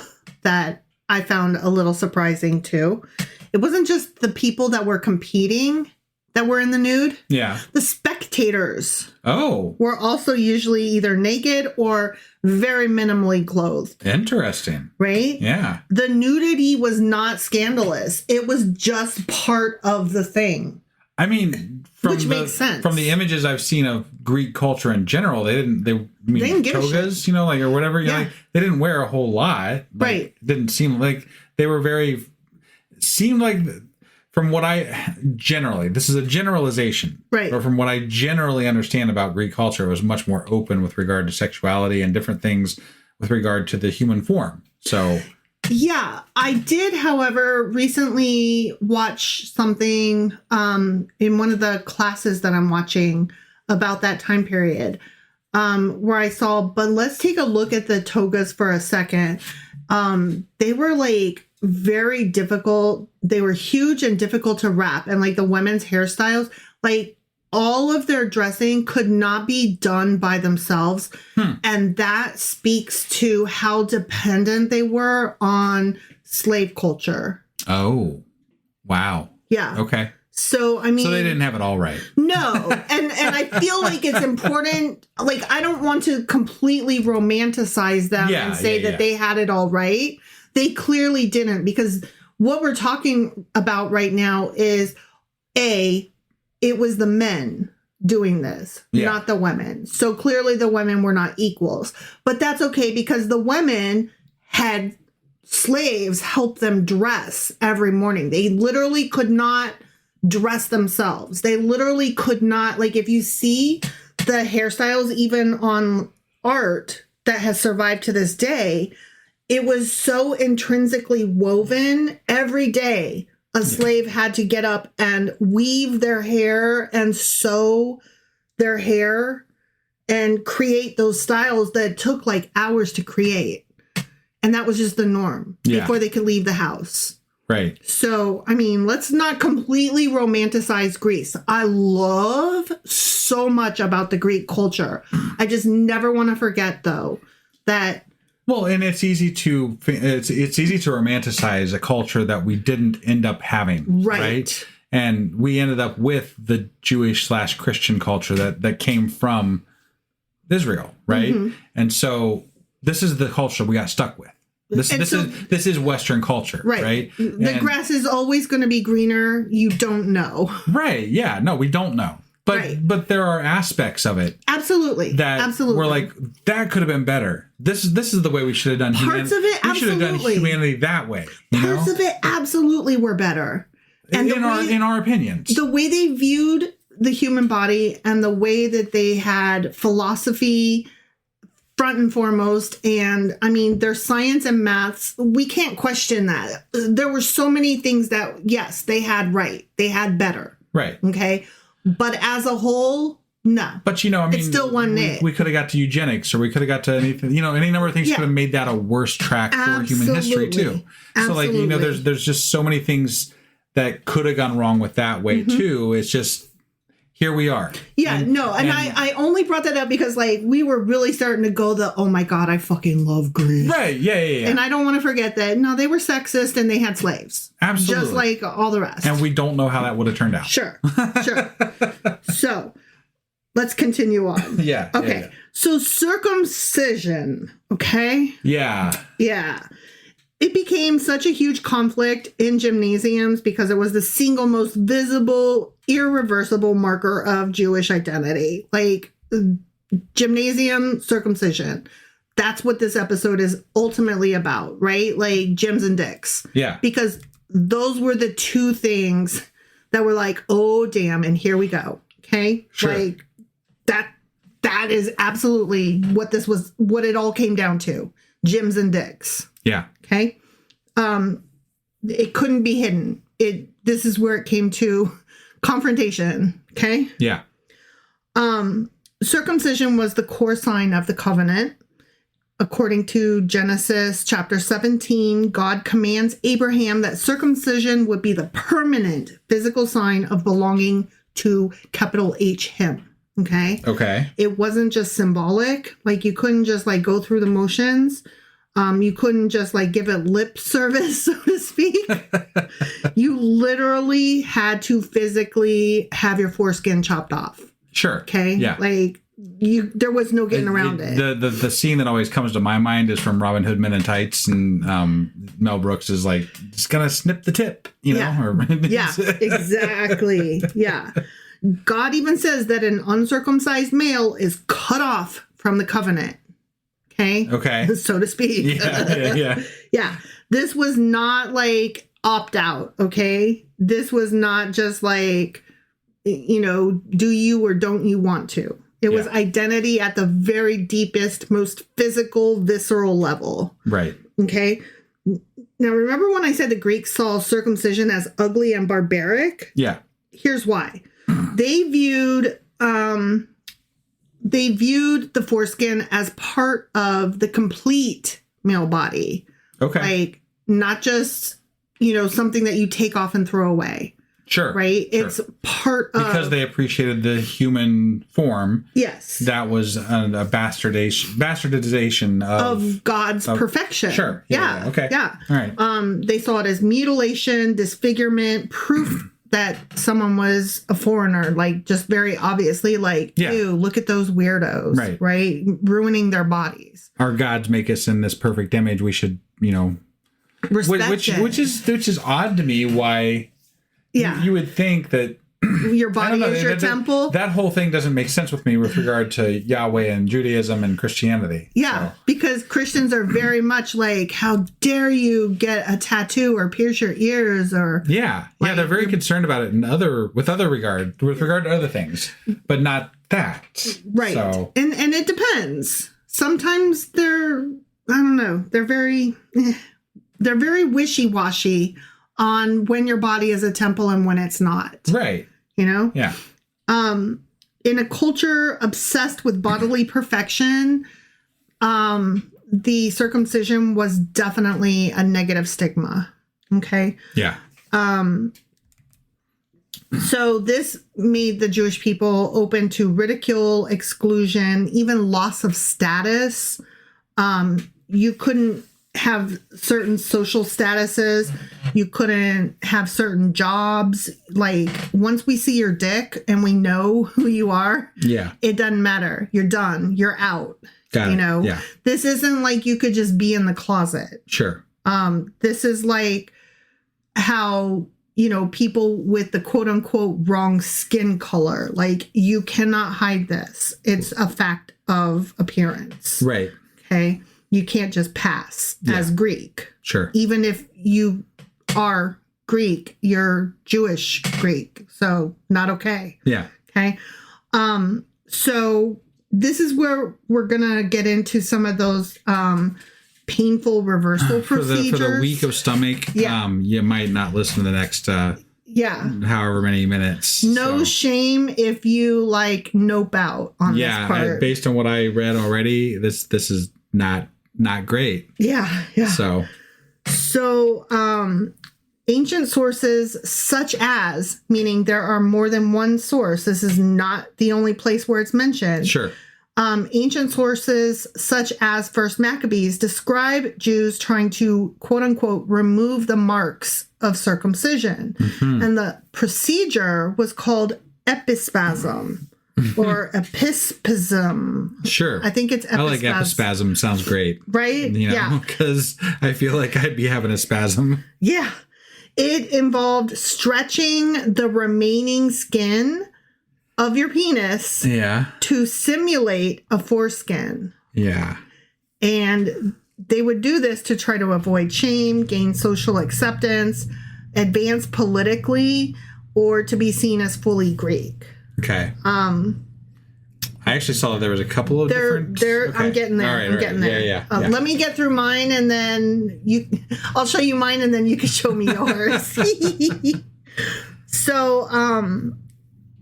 that I found a little surprising too. It wasn't just the people that were competing that were in the nude. Yeah. The spectators. Oh. Were also usually either naked or very minimally clothed. Interesting. Right? Yeah. The nudity was not scandalous. It was just part of the thing. I mean, which makes sense. From the images I've seen of Greek culture in general, they didn't give togas, or whatever. Like, they didn't wear a whole lot. Right. It didn't seem like they were seemed like, from what this is a generalization. Right. Or from what I generally understand about Greek culture, it was much more open with regard to sexuality and different things with regard to the human form. So... Yeah, I did, however, recently watch something in one of the classes that I'm watching about that time period where I saw, but let's take a look at the togas for a second. They were like very difficult. They were huge and difficult to wrap. And like the women's hairstyles, like all of their dressing could not be done by themselves. And that speaks to how dependent they were on slave culture. Oh. Wow. Yeah. Okay. So, I mean... So they didn't have it all right. No. And I feel like it's important. Like, I don't want to completely romanticize them and say that they had it all right. They clearly didn't, because what we're talking about right now is, it was the men doing this, not the women. So clearly the women were not equals. But that's okay, because the women had slaves help them dress every morning. They literally could not dress themselves. They literally could not, like, if you see the hairstyles even on art that has survived to this day, it was so intrinsically woven. Every day a slave had to get up and weave their hair and sew their hair and create those styles that took like hours to create. And that was just the norm before they could leave the house. Right. So, I mean, let's not completely romanticize Greece. I love so much about the Greek culture. I just never want to forget, though, that... Well, and it's easy to romanticize a culture that we didn't end up having. Right? And we ended up with the Jewish/Christian culture that came from Israel, right? Mm-hmm. And so this is the culture we got stuck with. This is Western culture, right? The grass is always going to be greener. You don't know. Right. Yeah. No, we don't know. But there are aspects of it. Absolutely. We're like, that could have been better. This is the way we should have done parts of it. We should have done humanity that way. Parts of it absolutely were better. And in our opinions. The way they viewed the human body and the way that they had philosophy front and foremost, and I mean, their science and maths, we can't question that. There were so many things that, yes, they had right. They had better. Right. Okay. But as a whole, no. But, I mean, it's still one it. We could have got to eugenics, or we could have got to anything, any number of things could have made that a worse track for human history, too. Absolutely. So, like, there's just so many things that could have gone wrong with that way, too. It's just... Here we are. Yeah, and I only brought that up because, like, we were really starting to go oh my God, I fucking love Greece. Right, yeah. And I don't want to forget that, no, they were sexist and they had slaves. Absolutely. Just like all the rest. And we don't know how that would have turned out. Sure. So, let's continue on. Yeah. Okay. Yeah. So, circumcision, okay? Yeah. It became such a huge conflict in gymnasiums because it was the single most visible, irreversible marker of Jewish identity. Like, gymnasium circumcision. That's what this episode is ultimately about, right? Like, gyms and dicks. Yeah. Because those were the two things that were like, oh, damn, and here we go. Okay? Sure. Like, that is absolutely what it all came down to. Gyms and dicks. Yeah. Okay. It couldn't be hidden. This is where it came to confrontation. Okay. Yeah. Circumcision was the core sign of the covenant. According to Genesis chapter 17, God commands Abraham that circumcision would be the permanent physical sign of belonging to capital H him. Okay. Okay. It wasn't just symbolic. Like, you couldn't just like go through the motions. You couldn't just like give it lip service, so to speak. You literally had to physically have your foreskin chopped off. Sure. Okay. Yeah. Like, there was no getting around it. The scene that always comes to my mind is from Robin Hood Men in Tights, and Mel Brooks is like, just gonna snip the tip, Yeah, exactly. Yeah. God even says that an uncircumcised male is cut off from the covenant. Okay. So to speak. Yeah. Yeah. This was not like opt out. Okay. This was not just like, do you or don't you want to? It was identity at the very deepest, most physical, visceral level. Right. Okay. Now, remember when I said the Greeks saw circumcision as ugly and barbaric? Yeah. Here's why. They viewed the foreskin as part of the complete male body. Okay. Like, not just, something that you take off and throw away. Sure. Right? Sure. It's part of... Because they appreciated the human form. Yes. That was a bastardization of God's perfection. Sure. Yeah. Okay. Yeah. All right. They saw it as mutilation, disfigurement, proof that someone was a foreigner, like just very obviously, like, ew, look at those weirdos, right? Ruining their bodies. Our gods make us in this perfect image. We should, respect which is odd to me. Why? Yeah, you would think that your body is your temple. That whole thing doesn't make sense with me with regard to Yahweh and Judaism and Christianity. Yeah, because Christians are very much like, how dare you get a tattoo or pierce your ears or... Yeah, they're very concerned about it with regard to other things, but not that. Right, so. and it depends. Sometimes they're, I don't know, they're very wishy-washy on when your body is a temple and when it's not. Right. Yeah. In a culture obsessed with bodily perfection, the circumcision was definitely a negative stigma. Okay. Yeah. So this made the Jewish people open to ridicule, exclusion, even loss of status. You couldn't have certain social statuses. You couldn't have certain jobs. Like, once we see your dick and we know who you are, it doesn't matter. You're done. You're out. Got it. Yeah. This isn't like you could just be in the closet. Sure. This is like how, people with the quote unquote wrong skin color, like, you cannot hide this. It's a fact of appearance. Right. Okay. You can't just pass as Greek. Sure. Even if you are Greek, you're Jewish Greek. So not okay. Yeah. Okay. So this is where we're going to get into some of those painful reversal procedures. For the weak of stomach, you might not listen to the next however many minutes. No shame if you nope out on this part. Based on what I read already, this is not great. Yeah. So ancient sources such as, meaning there are more than one source, this is not the only place where it's mentioned. Sure. Ancient sources such as First Maccabees describe Jews trying to, quote unquote, remove the marks of circumcision. Mm-hmm. And the procedure was called epispasm. Or epispasm. Sure. I think it's epispasm. I like epispasm. Sounds great. Right? Because I feel like I'd be having a spasm. Yeah. It involved stretching the remaining skin of your penis to simulate a foreskin. Yeah. And they would do this to try to avoid shame, gain social acceptance, advance politically, or to be seen as fully Greek. Okay. I actually saw that there was a couple of different... Okay. I'm getting there. All right, getting there. Yeah. Let me get through mine, and then I'll show you mine, and then you can show me yours. So,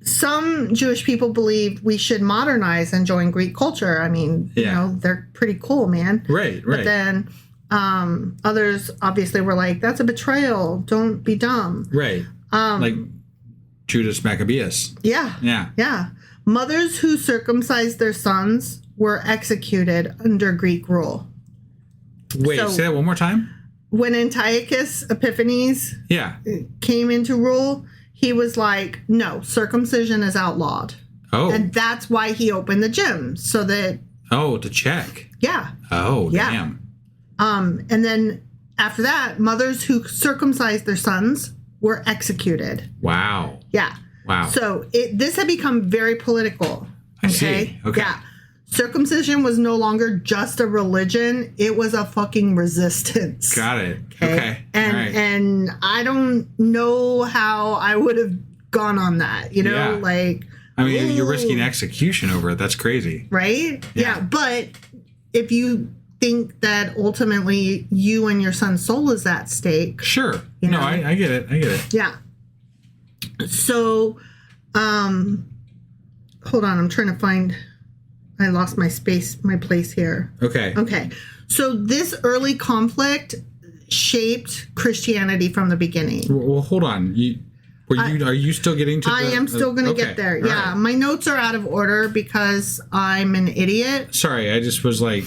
some Jewish people believe we should modernize and join Greek culture. I mean, they're pretty cool, man. Right. But then others obviously were like, that's a betrayal. Don't be dumb. Right. Like Judas Maccabeus. Yeah. Mothers who circumcised their sons were executed under Greek rule. Wait, say that one more time? When Antiochus Epiphanes came into rule, he was like, no, circumcision is outlawed. Oh. And that's why he opened the gym, so that... Oh, to check. Yeah. Oh, damn. And then after that, mothers who circumcised their sons were executed. Wow. Yeah. Wow. So this had become very political. I see. Okay. Yeah. Circumcision was no longer just a religion. It was a fucking resistance. Got it. Okay. And I don't know how I would have gone on that, you're risking execution over it. That's crazy. Right? Yeah. But if you think that ultimately you and your son's soul is at stake. Sure. No, I get it. Yeah. So, hold on. I'm trying to find... I lost my place here. Okay. So this early conflict shaped Christianity from the beginning. Well, hold on. Are you still getting to? I am still going to get there. Yeah, right. My notes are out of order because I'm an idiot. Sorry, I just was like.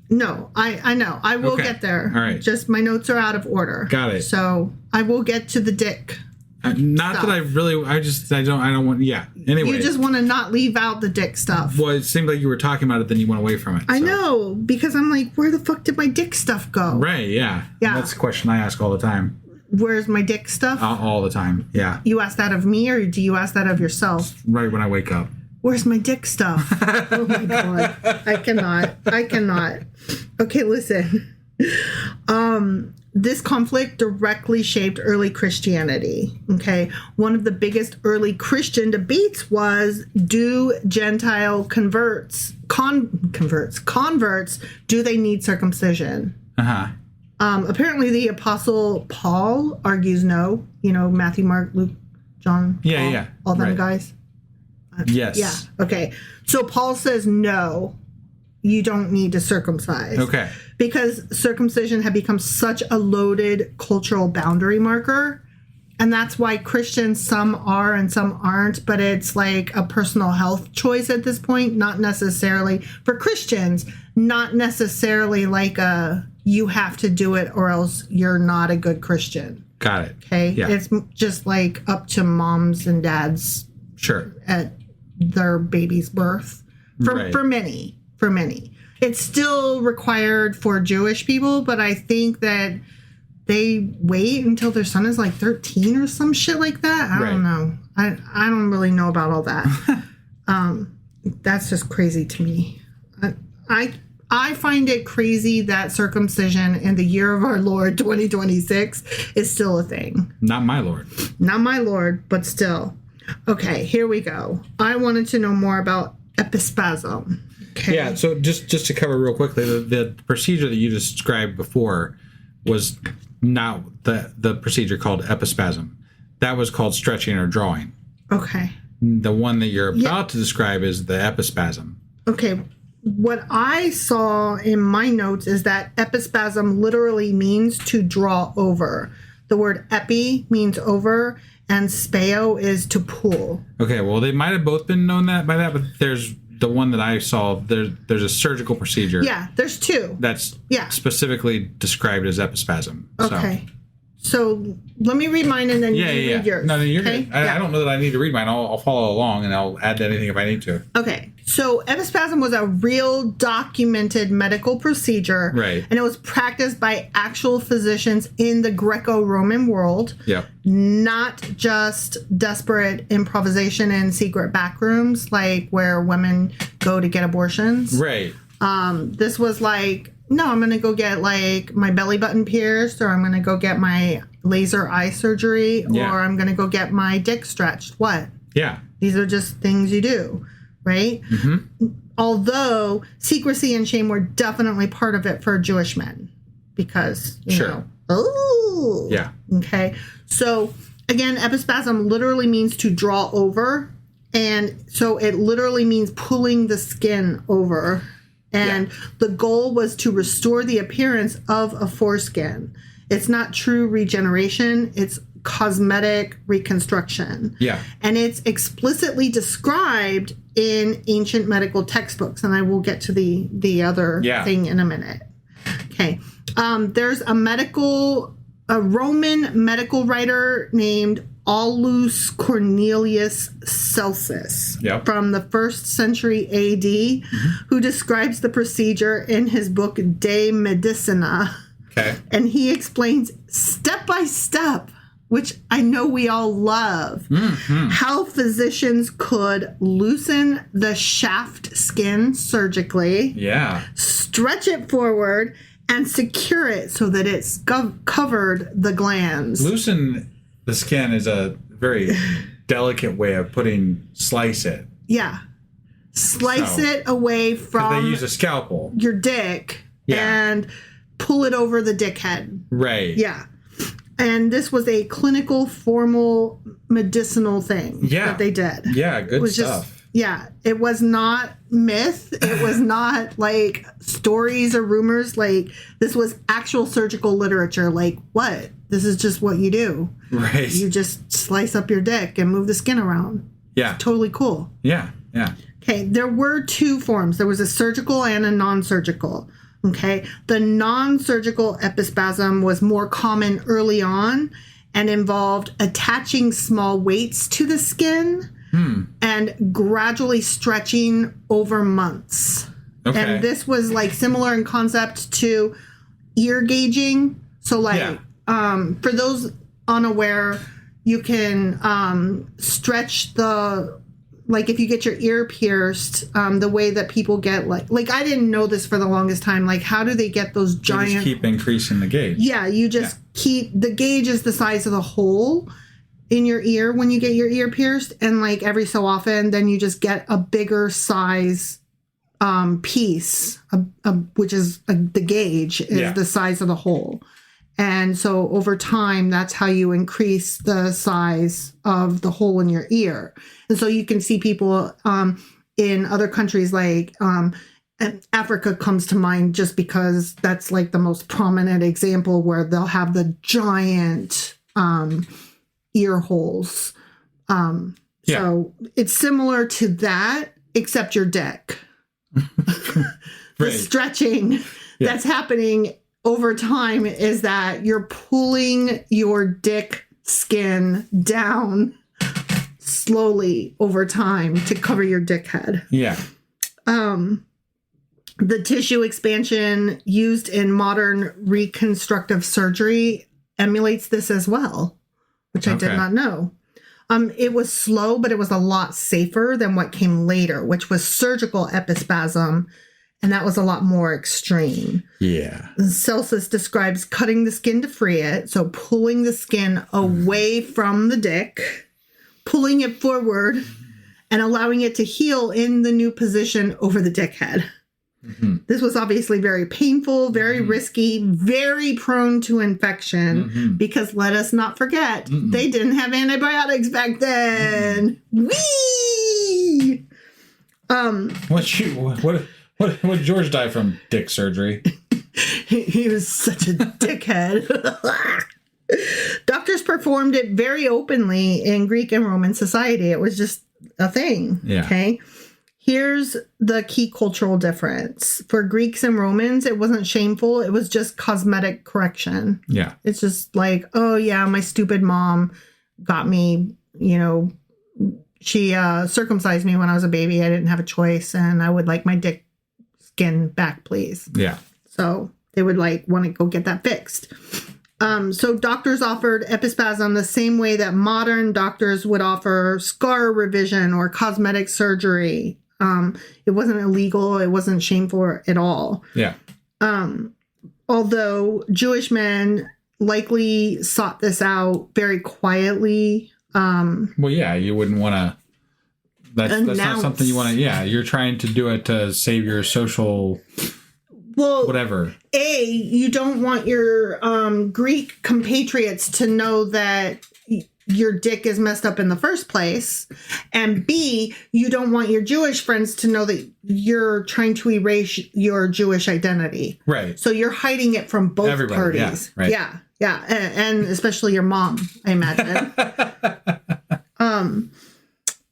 No, I know. I will get there. All right. Just my notes are out of order. Got it. So I will get to the dick. Not stuff. That I really. I don't want. Yeah. Anyway. You just want to not leave out the dick stuff. Well, it seemed like you were talking about it, then you went away from it. I know, because I'm like, where the fuck did my dick stuff go? Right. Yeah. Yeah. That's a question I ask all the time. Where's my dick stuff? All the time. Yeah. You ask that of me, or do you ask that of yourself? Right when I wake up. Where's my dick stuff? Oh my God. I cannot. Okay, listen. This conflict directly shaped early Christianity. Okay. One of the biggest early Christian debates was, do Gentile converts, do they need circumcision? Uh-huh. Apparently the Apostle Paul argues no. You know, Matthew, Mark, Luke, John, Paul, all them guys. Yes. Yeah. Okay. So Paul says no, you don't need to circumcise. Okay. Because circumcision had become such a loaded cultural boundary marker. And that's why Christians, some are and some aren't, but it's like a personal health choice at this point, not necessarily for Christians, not necessarily like you have to do it or else you're not a good Christian. Got it. Okay. Yeah. It's just like up to moms and dads. Sure. At their baby's birth. For many. It's still required for Jewish people, but I think that they wait until their son is like 13 or some shit like that. I don't know. I don't really know about all that. That's just crazy to me. I find it crazy that circumcision in the year of our Lord 2026 is still a thing. Not my Lord. Not my Lord, but still. Okay, here we go. I wanted to know more about epispasm. Okay. Yeah, so just to cover real quickly, the procedure that you described before was not the procedure called epispasm. That was called stretching or drawing. Okay. The one that you're about to describe is the epispasm. Okay. What I saw in my notes is that epispasm literally means to draw over. The word epi means over, and speo is to pull. Okay, well, they might have both been known by that, but there's the one that I saw. There's a surgical procedure. Yeah, there's two. That's specifically described as epispasm. Okay. So let me read mine and then you read yours. No, you're good. I don't know that I need to read mine. I'll follow along and I'll add anything if I need to. Okay. So epispasm was a real documented medical procedure. Right. And it was practiced by actual physicians in the Greco-Roman world. Yeah. Not just desperate improvisation in secret back rooms like where women go to get abortions. Right. This was like, no, I'm going to go get like my belly button pierced, or I'm going to go get my laser eye surgery, or I'm going to go get my dick stretched. What? Yeah. These are just things you do, right? Mm-hmm. Although secrecy and shame were definitely part of it for Jewish men because, you know. Oh. Yeah. Okay. So again, epispasm literally means to draw over. And so it literally means pulling the skin over. And the goal was to restore the appearance of a foreskin. It's not true regeneration. It's cosmetic reconstruction. Yeah. And it's explicitly described in ancient medical textbooks. And I will get to the other thing in a minute. Okay. There's a Roman medical writer named Aulus Cornelius Celsus from the 1st century AD, who describes the procedure in his book De Medicina. Okay. And he explains step by step, which I know we all love, how physicians could loosen the shaft skin surgically, stretch it forward, and secure it so that it's covered the glands. Loosen the skin is a very delicate way of slice it. Yeah. Slice it away from... They use a scalpel. Your dick and pull it over the dick head. Right. Yeah. And this was a clinical, formal, medicinal thing that they did. Yeah, good stuff. It was not myth. It was not like stories or rumors. Like, this was actual surgical literature. Like, what? This is just what you do. Right. You just slice up your dick and move the skin around. Yeah. It's totally cool. Yeah. Yeah. Okay. There were two forms. There was a surgical and a non-surgical. Okay. The non-surgical epispasm was more common early on and involved attaching small weights to the skin and gradually stretching over months. Okay. And this was like similar in concept to ear gauging. So like, for those unaware, you can stretch like if you get your ear pierced, the way that people get like I didn't know this for the longest time. Like, how do they get those giant? You just keep increasing the gauge. Yeah, you just keep the gauge is the size of the hole in your ear when you get your ear pierced, and like every so often, then you just get a bigger size piece, which is the gauge is the size of the hole. And so over time, that's how you increase the size of the hole in your ear. And so you can see people in other countries like Africa comes to mind just because that's like the most prominent example where they'll have the giant ear holes. So it's similar to that, except your dick. The stretching that's happening over time is that you're pulling your dick skin down slowly over time to cover your dick head. Yeah. The tissue expansion used in modern reconstructive surgery emulates this as well, which I did not know. It was slow, but it was a lot safer than what came later, which was surgical epispasm. And that was a lot more extreme. Yeah. Celsus describes cutting the skin to free it. So pulling the skin away from the dick, pulling it forward, and allowing it to heal in the new position over the dick head. Mm-hmm. This was obviously very painful, very risky, very prone to infection because let us not forget, they didn't have antibiotics back then. Whee! What did George die from? Dick surgery. He was such a dickhead. Doctors performed it very openly in Greek and Roman society. It was just a thing. Yeah. Okay. Here's the key cultural difference. For Greeks and Romans, it wasn't shameful. It was just cosmetic correction. Yeah. It's just like, oh, yeah, my stupid mom got me, she circumcised me when I was a baby. I didn't have a choice. And I would like my dick skin back, please. Yeah. So they would want to go get that fixed. So doctors offered epispasm the same way that modern doctors would offer scar revision or cosmetic surgery. It wasn't illegal. It wasn't shameful at all. Yeah. Although Jewish men likely sought this out very quietly. Well, yeah, you wouldn't want to. That's not something you want to. Yeah, you're trying to do it to save your social. Well, whatever. A, you don't want your Greek compatriots to know that your dick is messed up in the first place. And B, you don't want your Jewish friends to know that you're trying to erase your Jewish identity. Right. So you're hiding it from both parties. Yeah, right. Yeah. And especially your mom, I imagine.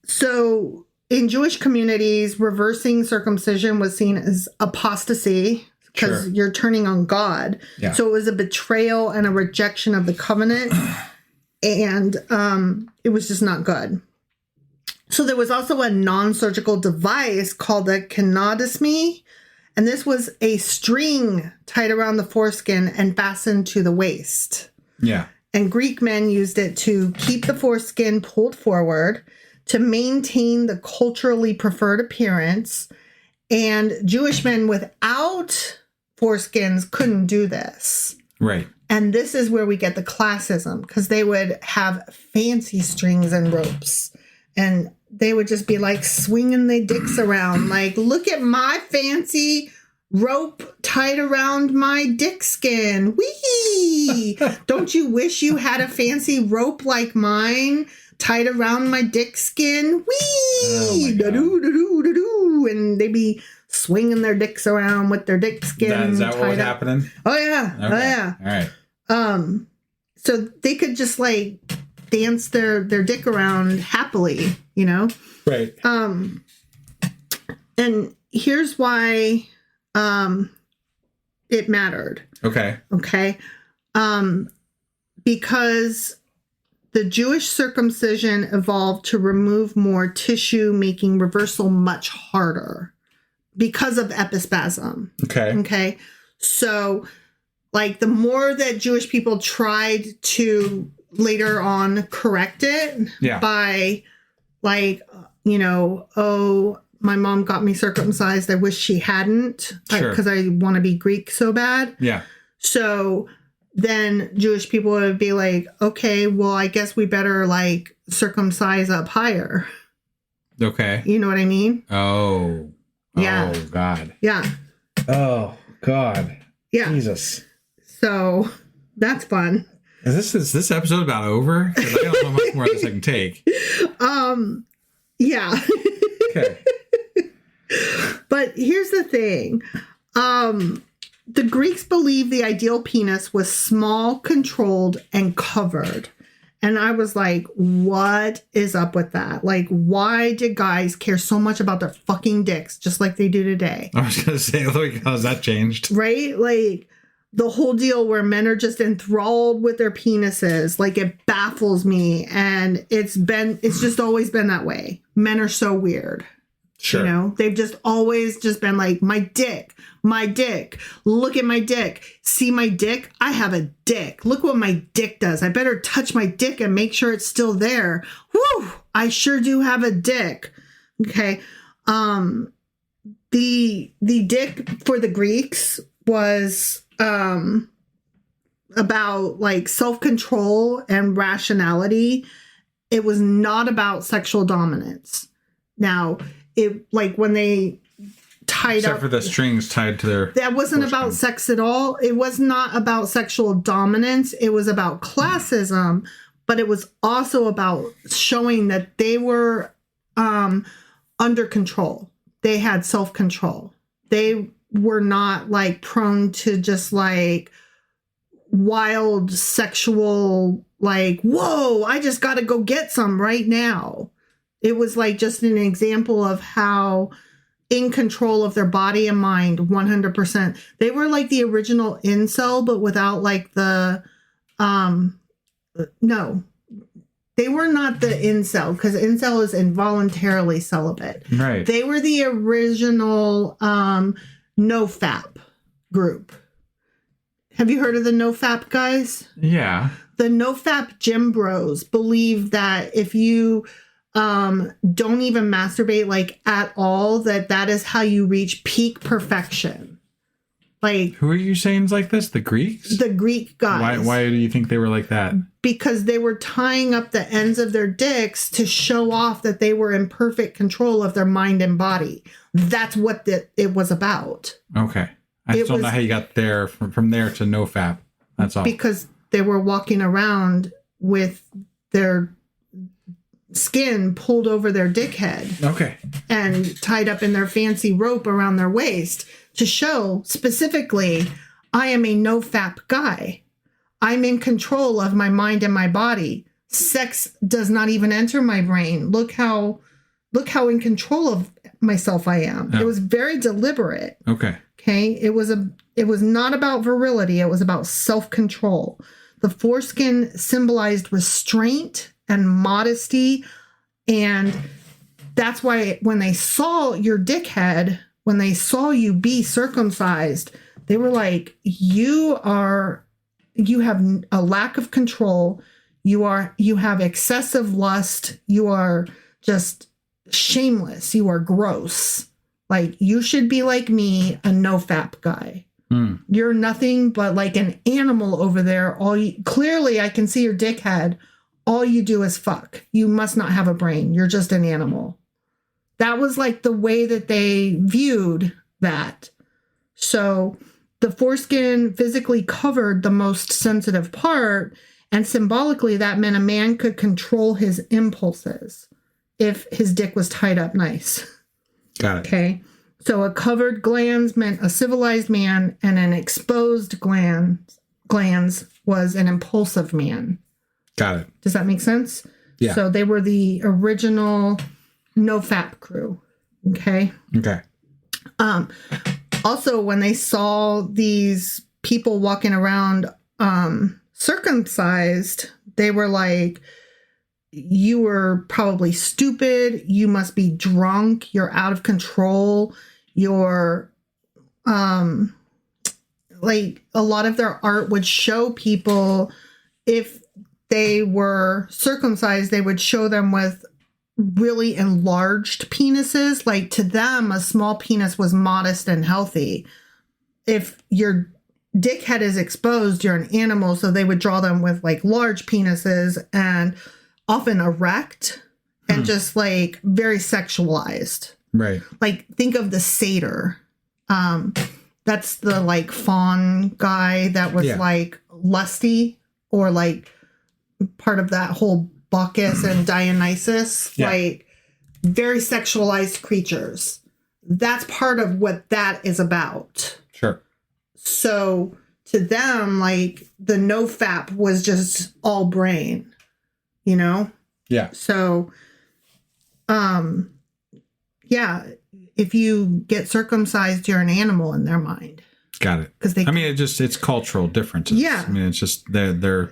So in Jewish communities, reversing circumcision was seen as apostasy because you're turning on God. Yeah. So it was a betrayal and a rejection of the covenant. And it was just not good. So there was also a non-surgical device called a kenodomy. And this was a string tied around the foreskin and fastened to the waist. Yeah. And Greek men used it to keep the foreskin pulled forward to maintain the culturally preferred appearance. And Jewish men without foreskins couldn't do this. Right. And this is where we get the classism, because they would have fancy strings and ropes. And they would just be swinging their dicks around. Look at my fancy rope tied around my dick skin. Whee! Don't you wish you had a fancy rope like mine tied around my dick skin? Whee! Da-doo-da-doo-da-doo. And they'd be swinging their dicks around with their dick skin. Is that what was happening? Oh, yeah. Okay. Oh, yeah. All right. So they could just like dance their dick around happily, you know? Right. And here's why it mattered. Okay. Okay. Because the Jewish circumcision evolved to remove more tissue, making reversal much harder because of epispasm. Okay. Okay. So, like, the more that Jewish people tried to later on correct it by, like, you know, oh, my mom got me circumcised. I wish she hadn't because I want to be Greek so bad. Yeah. So then Jewish people would be like, okay, well, I guess we better like circumcise up higher. Okay. You know what I mean? Oh. Yeah. Oh, God. Yeah. Oh, God. Yeah. Jesus. So that's fun. Is this episode about over? Because I don't know much more this I can take. Yeah. Okay. But here's the thing. The Greeks believed the ideal penis was small, controlled, and covered. And I was like, what is up with that? Like, why did guys care so much about their fucking dicks just like they do today? I was going to say, how's that changed? Right? Like, the whole deal where men are just enthralled with their penises, like, it baffles me. And it's just always been that way. Men are so weird. Sure. You know, they've just always just been like, my dick, look at my dick, see my dick, I have a dick, look what my dick does, I better touch my dick and make sure it's still there. Whew, I sure do have a dick. Okay. The dick for the Greeks was about like self-control and rationality. It was not about sexual dominance. Now, it like when they tied Except up for the strings tied to their... That wasn't about sex at all. It was not about sexual dominance. It was about classism, but it was also about showing that they were under control. They had self-control. They were not like prone to just like wild sexual, like, whoa, I just got to go get some right now. It was like just an example of how in control of their body and mind, 100%. They were like the original incel, but without like the, no, they were not the incel, because incel is involuntarily celibate. Right. They were the original no-fap group. Have you heard of the no-fap guys? Yeah. The no-fap gym bros believe that if you don't even masturbate like at all, that is how you reach peak perfection. Like, who are you saying is like this? The Greeks? The Greek guys. Why do you think they were like that? Because they were tying up the ends of their dicks to show off that they were in perfect control of their mind and body. That's what it was about. Okay. I still don't know how you got there from there to no-fap. That's all. Because they were walking around with their skin pulled over their dickhead. Okay. And tied up in their fancy rope around their waist to show specifically, I am a no-fap guy. I'm in control of my mind and my body. Sex does not even enter my brain. Look how in control of myself I am. Oh. It was very deliberate. Okay. Okay. It was not about virility. It was about self-control. The foreskin symbolized restraint and modesty. And that's why when they saw your dickhead, when they saw you be circumcised, they were like, you have a lack of control. You have excessive lust. You are just shameless. You are gross. Like, you should be like me, a no-fap guy. You're nothing but like an animal over there. Clearly I can see your dickhead. All you do is fuck. You must not have a brain. You're just an animal. That was like the way that they viewed that. So the foreskin physically covered the most sensitive part, and symbolically that meant a man could control his impulses if his dick was tied up nice. Got it. Okay. So a covered glans meant a civilized man, and an exposed gland glands was an impulsive man. Got it. Does that make sense? Yeah. So they were the original no-fap crew. Okay. Okay. Also, when they saw these people walking around circumcised, they were like, you were probably stupid. You must be drunk. You're out of control. You're like, a lot of their art would show people, if they were circumcised, they would show them with really enlarged penises. Like, to them, a small penis was modest and healthy. If your dick head is exposed, you're an animal. So they would draw them with like large penises and often erect and just like very sexualized. Right. Like, think of the satyr. That's the like fawn guy that was like lusty, or like part of that whole Bacchus and Dionysus, like very sexualized creatures. That's part of what that is about. Sure. So to them, like, the no-fap was just all brain, you know? Yeah. So, yeah, if you get circumcised, you're an animal in their mind. Got it. Because they, I mean, it's cultural differences. Yeah. I mean, it's just they're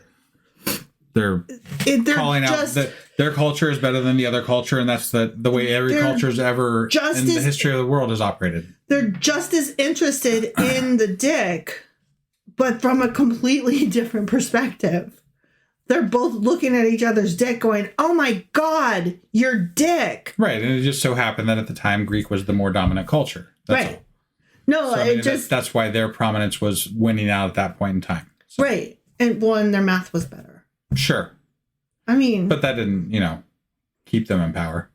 calling out that their culture is better than the other culture, and that's the way every culture's ever in the history of the world has operated. They're just as interested in the dick, but from a completely different perspective. They're both looking at each other's dick going, oh my God, your dick. Right. And it just so happened that at the time, Greek was the more dominant culture. That's right. all. No, so, I mean, that's why their prominence was winning out at that point in time. So. Right. And their math was better. Sure. I mean. But that didn't, keep them in power.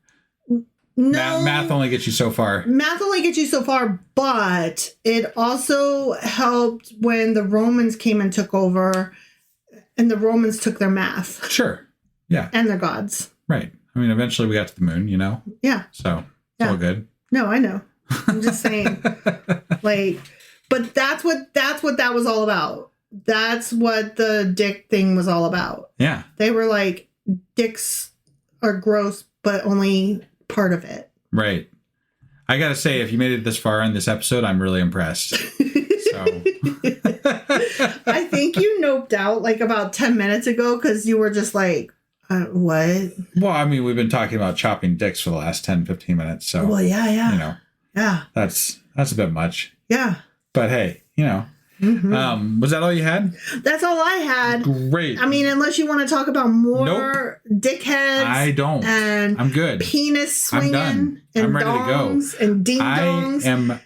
No. Math only gets you so far. Math only gets you so far, but it also helped when the Romans came and took over, and the Romans took their math. Sure. Yeah. And their gods. Right. I mean, eventually we got to the moon, Yeah. So it's all good. No, I know. I'm just saying. But that's what that was all about. That's what the dick thing was all about. Yeah. They were like, dicks are gross, but only part of it. Right. I gotta say, if you made it this far in this episode, I'm really impressed. So I think you noped out like about 10 minutes ago because you were just like, what? Well, I mean, we've been talking about chopping dicks for the last 10, 15 minutes. So, well, yeah. Yeah. That's a bit much. Yeah. But hey, Mm-hmm. Was that all you had? That's all I had. Great. I mean, unless you want to talk about more dickheads. I don't. And I'm good. Penis swinging. I'm done. And I'm ready to go. And ding dongs. I am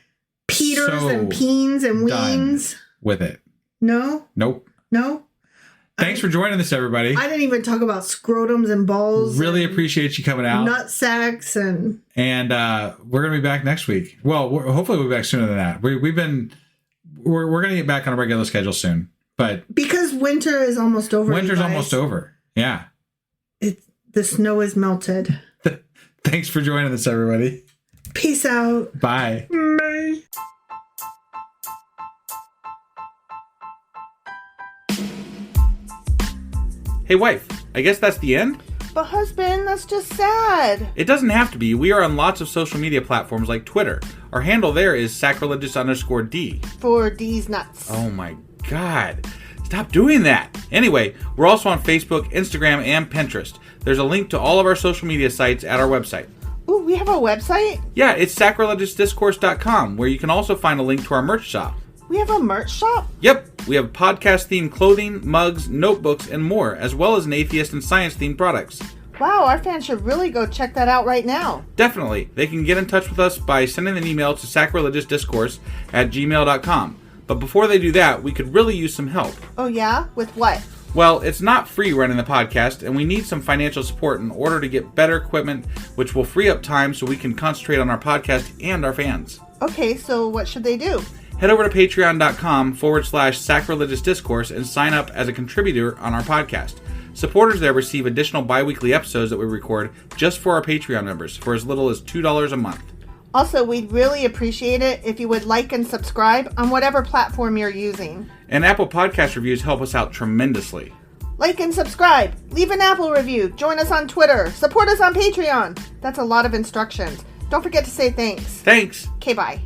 Peters and peens and weens. With it. No? Nope. No? Thanks for joining us, everybody. I didn't even talk about scrotums and balls. Really appreciate you coming out. Nut sacks and we're gonna be back next week. Well, hopefully we'll be back sooner than that. We're gonna get back on a regular schedule soon, but because winter is almost over. Winter's almost over. Yeah. The snow is melted. Thanks for joining us, everybody. Peace out. Bye. Bye. Hey wife, I guess that's the end? But husband, that's just sad. It doesn't have to be. We are on lots of social media platforms like Twitter. Our handle there is sacrilegious_D. For D's nuts. Oh my God. Stop doing that. Anyway, we're also on Facebook, Instagram, and Pinterest. There's a link to all of our social media sites at our website. Ooh, we have a website? Yeah, it's sacrilegiousdiscourse.com, where you can also find a link to our merch shop. We have a merch shop? Yep, we have podcast-themed clothing, mugs, notebooks, and more, as well as an atheist and science-themed products. Wow, our fans should really go check that out right now. Definitely. They can get in touch with us by sending an email to sacrilegiousdiscourse@gmail.com. But before they do that, we could really use some help. Oh yeah? With what? Well, it's not free running the podcast, and we need some financial support in order to get better equipment, which will free up time so we can concentrate on our podcast and our fans. Okay, so what should they do? Head over to patreon.com/sacrilegiousdiscourse and sign up as a contributor on our podcast. Supporters there receive additional bi-weekly episodes that we record just for our Patreon members for as little as $2 a month. Also, we'd really appreciate it if you would like and subscribe on whatever platform you're using. And Apple Podcast reviews help us out tremendously. Like and subscribe. Leave an Apple review. Join us on Twitter. Support us on Patreon. That's a lot of instructions. Don't forget to say thanks. Thanks. Okay, bye.